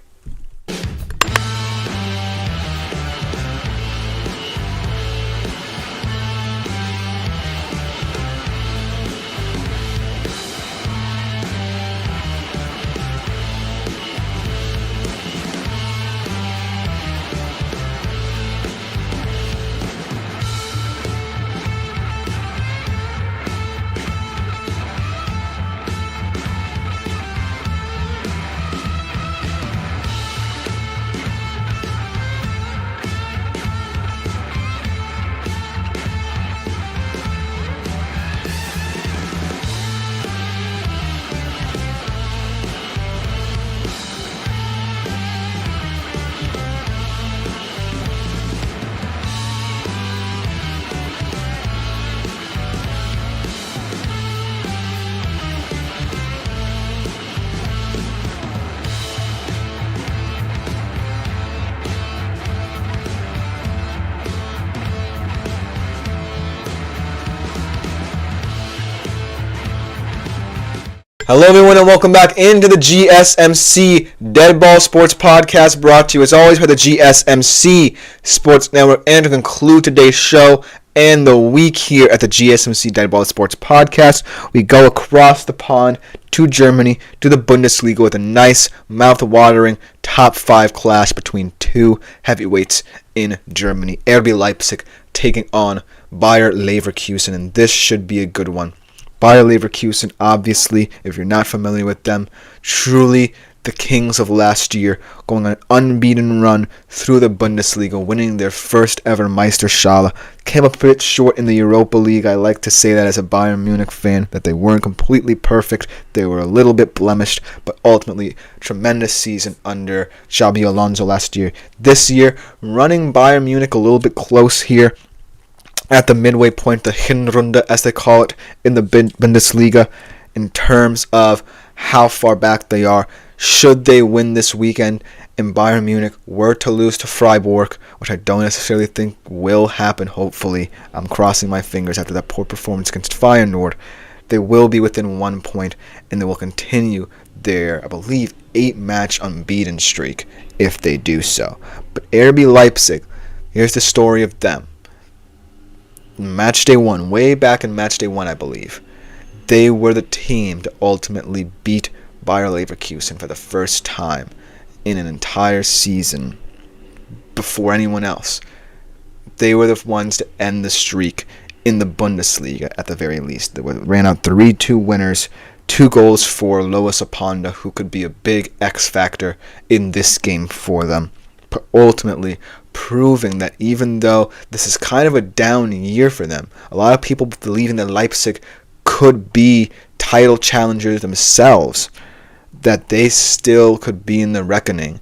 Hello everyone and welcome back into the GSMC Dead Ball Sports Podcast, brought to you as always by the GSMC Sports Network. And to conclude today's show and the week here at the GSMC Dead Ball Sports Podcast, we go across the pond to Germany, to the Bundesliga, with a nice, mouth-watering top 5 clash between 2 heavyweights in Germany. RB Leipzig taking on Bayer Leverkusen, and this should be a good one. Bayer Leverkusen, obviously, if you're not familiar with them, truly the Kings of last year, going on an unbeaten run through the Bundesliga, winning their first ever Meisterschale. Came up a bit short in the Europa League. I like to say that as a Bayern Munich fan, that they weren't completely perfect. They were a little bit blemished, but ultimately tremendous season under Xabi Alonso last year. This year, running Bayern Munich a little bit close here at the midway point, the Hinrunde as they call it in the Bundesliga, in terms of how far back they are. Should they win this weekend and Bayern Munich were to lose to Freiburg, which I don't necessarily think will happen, hopefully, I'm crossing my fingers after that poor performance against Feyenoord, they will be within 1 point and they will continue their, I believe, 8-match unbeaten streak if they do so. But RB Leipzig, here's the story of them. Match day 1, way back in match day 1, I believe, they were the team to ultimately beat Bayer Leverkusen for the first time in an entire season before anyone else. They were the ones to end the streak in the Bundesliga at the very least. They ran out 3-2 winners, 2 goals for Lois Opanda, who could be a big X factor in this game for them. But ultimately proving that even though this is kind of a down year for them, a lot of people believing that Leipzig could be title challengers themselves, that they still could be in the reckoning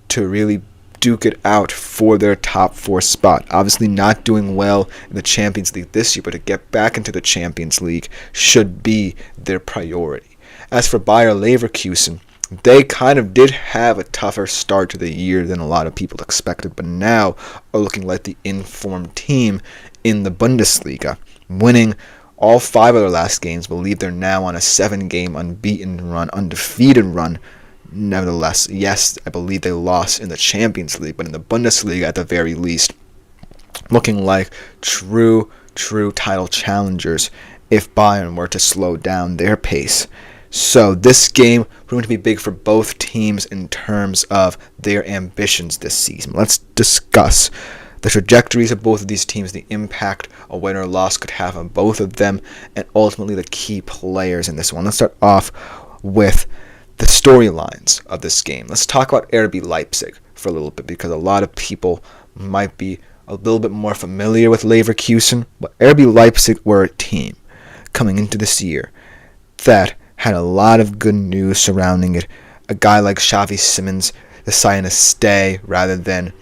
to really duke it out for their top 4 spot. Obviously not doing well in the Champions League this year, but to get back into the Champions League should be their priority. As for Bayer Leverkusen, they kind of did have a tougher start to the year than a lot of people expected, but now are looking like the informed team in the Bundesliga, winning all 5 of their last games. Believe they're now on a 7-game undefeated run. Nevertheless, yes, I believe they lost in the Champions League, but in the Bundesliga at the very least, looking like true title challengers if Bayern were to slow down their pace. So this game going to be big for both teams in terms of their ambitions this season. Let's discuss the trajectories of both of these teams, the impact a win or loss could have on both of them, and ultimately the key players in this one. Let's start off with the storylines of this game. Let's talk about RB Leipzig for a little bit, because a lot of people might be a little bit more familiar with Leverkusen, but RB Leipzig were a team coming into this year that had a lot of good news surrounding it. A guy like Xavi Simons deciding to stay rather than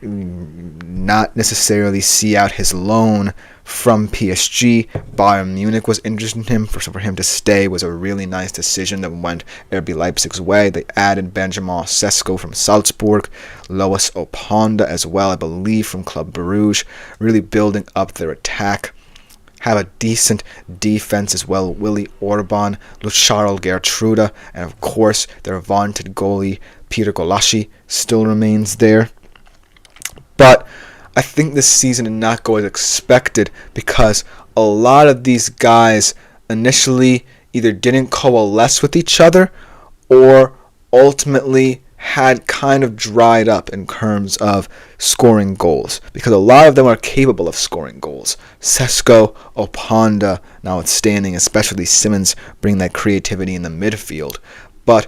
not necessarily see out his loan from PSG. Bayern Munich was interested in him. For him to stay was a really nice decision that went RB Leipzig's way. They added Benjamin Sesko from Salzburg, Lois Opanda as well, I believe, from Club Brugge, really building up their attack. Have a decent defense as well. Willy Orban, Lucharl Gertruda, and of course their vaunted goalie Peter Golaschi still remains there. But I think this season did not go as expected, because a lot of these guys initially either didn't coalesce with each other or ultimately had kind of dried up in terms of scoring goals, because a lot of them are capable of scoring goals. Sesko, Opanda notwithstanding, especially Simons bringing that creativity in the midfield. But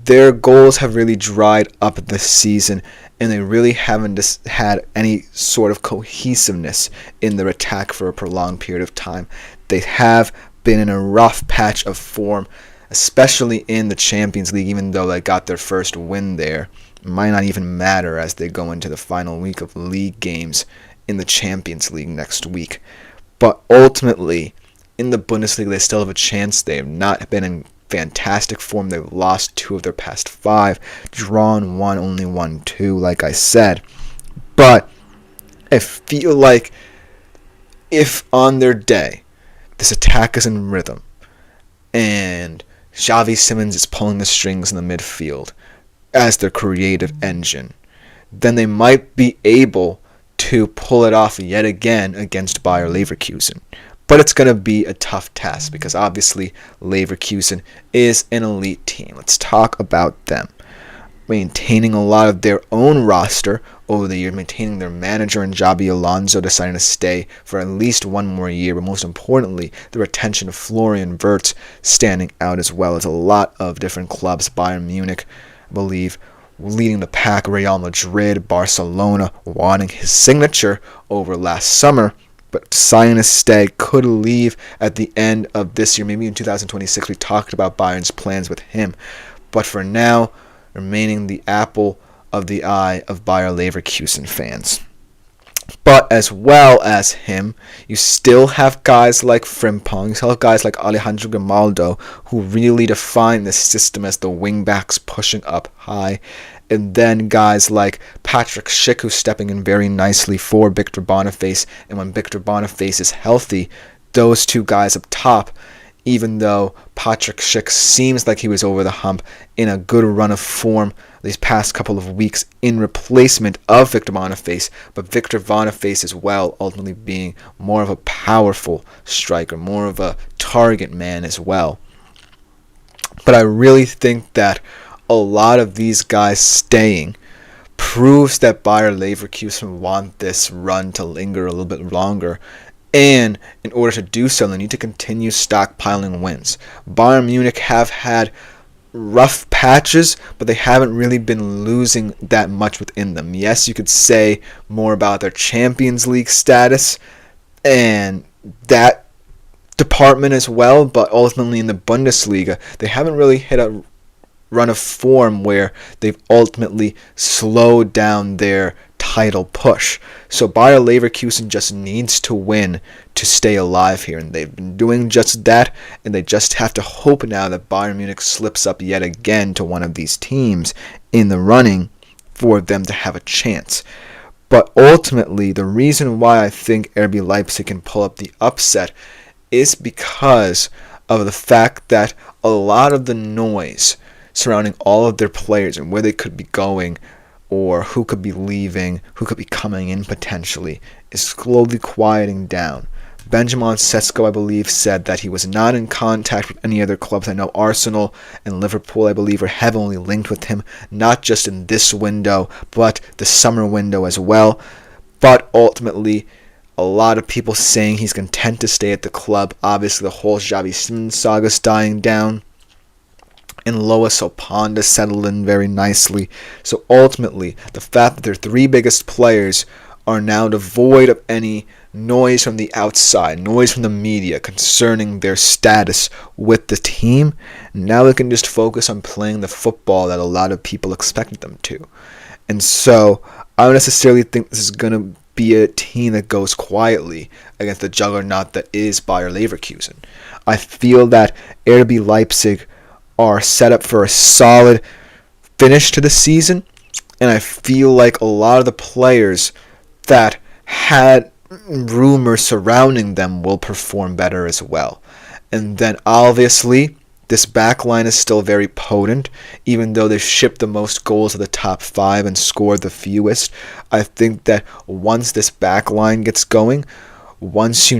their goals have really dried up this season, and they really haven't had any sort of cohesiveness in their attack for a prolonged period of time. They have been in a rough patch of form, especially in the Champions League, even though they got their first win there. It might not even matter as they go into the final week of league games in the Champions League next week. But ultimately, in the Bundesliga, they still have a chance. They have not been in fantastic form. They've lost 2 of their past 5, drawn 1, only won 2, like I said. But I feel like if on their day this attack is in rhythm and Xavi Simons is pulling the strings in the midfield as their creative engine, then they might be able to pull it off yet again against Bayer Leverkusen. But it's going to be a tough task, because obviously Leverkusen is an elite team. Let's talk about them. Maintaining a lot of their own roster over the year, maintaining their manager and Xabi Alonso deciding to stay for at least 1 more year, but most importantly, the retention of Florian Wirtz standing out as well as a lot of different clubs. Bayern Munich, believe, leading the pack. Real Madrid, Barcelona wanting his signature over last summer, but signing a stay, could leave at the end of this year, maybe in 2026. We talked about Bayern's plans with him, but for now, remaining the apple of the eye of Bayer Leverkusen fans. But as well as him, you still have guys like Frimpong, you still have guys like Alejandro Grimaldo, who really define this system as the wingbacks pushing up high. And then guys like Patrick Schick, who's stepping in very nicely for Victor Boniface. And when Victor Boniface is healthy, those two guys up top, even though Patrick Schick seems like he was over the hump in a good run of form these past couple of weeks in replacement of Victor Boniface, but Victor Boniface as well ultimately being more of a powerful striker, more of a target man as well. But I really think that a lot of these guys staying proves that Bayer Leverkusen want this run to linger a little bit longer. And in order to do so, they need to continue stockpiling wins. Bayern Munich have had rough patches, but they haven't really been losing that much within them. Yes, you could say more about their Champions League status and that department as well, but ultimately in the Bundesliga, they haven't really hit a run of form where they've ultimately slowed down their title push. So Bayer Leverkusen just needs to win to stay alive here, and they've been doing just that, and they just have to hope now that Bayern Munich slips up yet again to one of these teams in the running for them to have a chance. But ultimately, the reason why I think RB Leipzig can pull up the upset is because of the fact that a lot of the noise surrounding all of their players and where they could be going, or who could be leaving, who could be coming in potentially, is slowly quieting down. Benjamin Sesko, I believe, said that he was not in contact with any other clubs. I know Arsenal and Liverpool, I believe, are heavily linked with him, not just in this window, but the summer window as well. But ultimately, a lot of people saying he's content to stay at the club. Obviously, the whole Xavi Simons saga is dying down, and Lois Opanda settled in very nicely. So ultimately, the fact that their three biggest players are now devoid of any noise from the outside, noise from the media concerning their status with the team, now they can just focus on playing the football that a lot of people expected them to. And so I don't necessarily think this is going to be a team that goes quietly against the juggernaut that is Bayer Leverkusen. I feel that RB Leipzig are set up for a solid finish to the season, and I feel like a lot of the players that had rumors surrounding them will perform better as well. And then obviously this back line is still very potent, even though they've shipped the most goals of the top five and scored the fewest. I think that once this back line gets going, once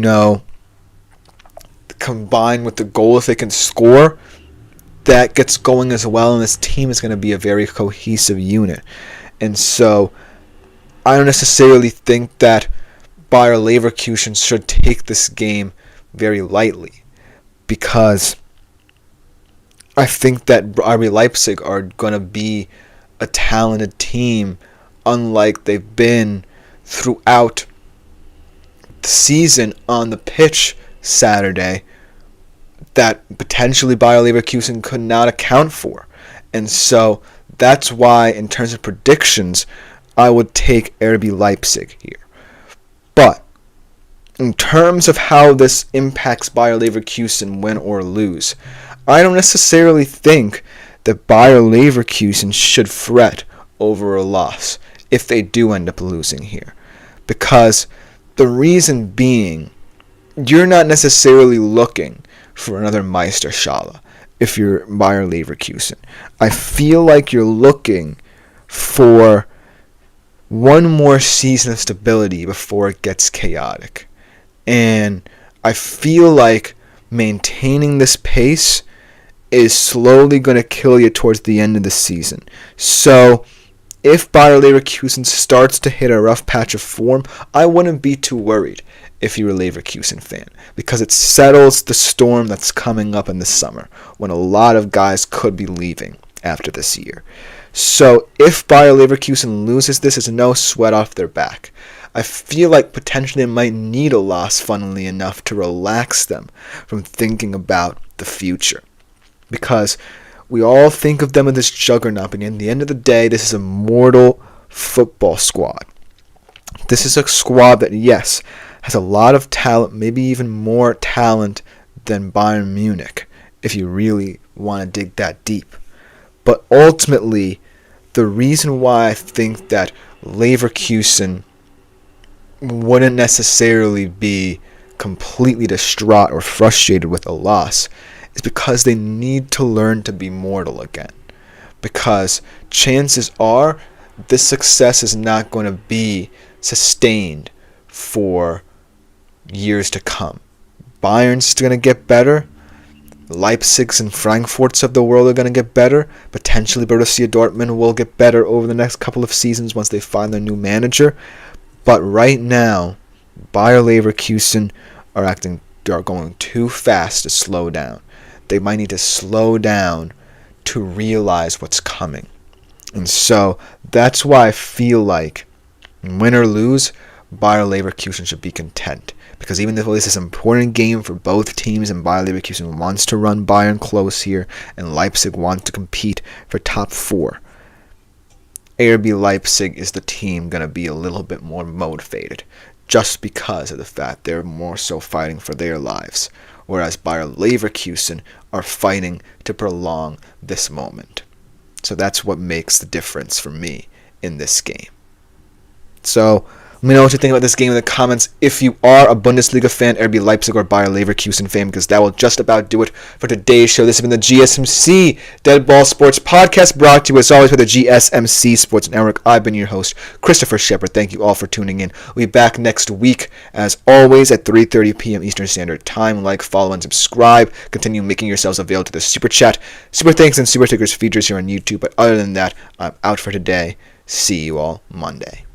combined with the goals they can score, that gets going as well, and this team is going to be a very cohesive unit. And so I don't necessarily think that Bayer Leverkusen should take this game very lightly, because I think that RB Leipzig are going to be a talented team, unlike they've been throughout the season on the pitch Saturday, that potentially Bayer Leverkusen could not account for. And so that's why, in terms of predictions, I would take RB Leipzig here. But in terms of how this impacts Bayer Leverkusen, win or lose, I don't necessarily think that Bayer Leverkusen should fret over a loss if they do end up losing here. Because the reason being, you're not necessarily looking for another Meisterschale if you're Bayer Leverkusen. I feel like you're looking for one more season of stability before it gets chaotic. And I feel like maintaining this pace is slowly going to kill you towards the end of the season. So if Bayer Leverkusen starts to hit a rough patch of form, I wouldn't be too worried if you're a Leverkusen fan, because it settles the storm that's coming up in the summer when a lot of guys could be leaving after this year. So if Bayer Leverkusen loses this, it's no sweat off their back. I feel like potentially they might need a loss, funnily enough, to relax them from thinking about the future. Because we all think of them as this juggernaut, but at the end of the day, this is a mortal football squad. This is a squad that, yes, has a lot of talent, maybe even more talent than Bayern Munich, if you really want to dig that deep. But ultimately, the reason why I think that Leverkusen wouldn't necessarily be completely distraught or frustrated with a loss is because they need to learn to be mortal again. Because chances are this success is not going to be sustained for years to come. Bayern's going to get better. Leipzig's and Frankfurt's of the world are going to get better. Potentially Borussia Dortmund will get better over the next couple of seasons once they find their new manager. But right now, Bayer Leverkusen are going too fast to slow down. They might need to slow down to realize what's coming. And so that's why I feel like, win or lose, Bayer Leverkusen should be content. Because even though this is an important game for both teams, and Bayer Leverkusen wants to run Bayern close here, and Leipzig wants to compete for top 4, RB Leipzig is the team going to be a little bit more motivated, just because of the fact they're more so fighting for their lives, whereas Bayer Leverkusen are fighting to prolong this moment. So that's what makes the difference for me in this game. So let me know what you think about this game in the comments. If you are a Bundesliga fan, RB Leipzig or Bayer Leverkusen fan, because that will just about do it for today's show. This has been the GSMC Dead Ball Sports Podcast, brought to you as always by the GSMC Sports Network. I've been your host, Christopher Shepard. Thank you all for tuning in. We'll be back next week, as always, at 3:30 p.m. Eastern Standard Time. Like, follow, and subscribe. Continue making yourselves available to the Super Chat, Super Thanks, and Super Stickers features here on YouTube. But other than that, I'm out for today. See you all Monday.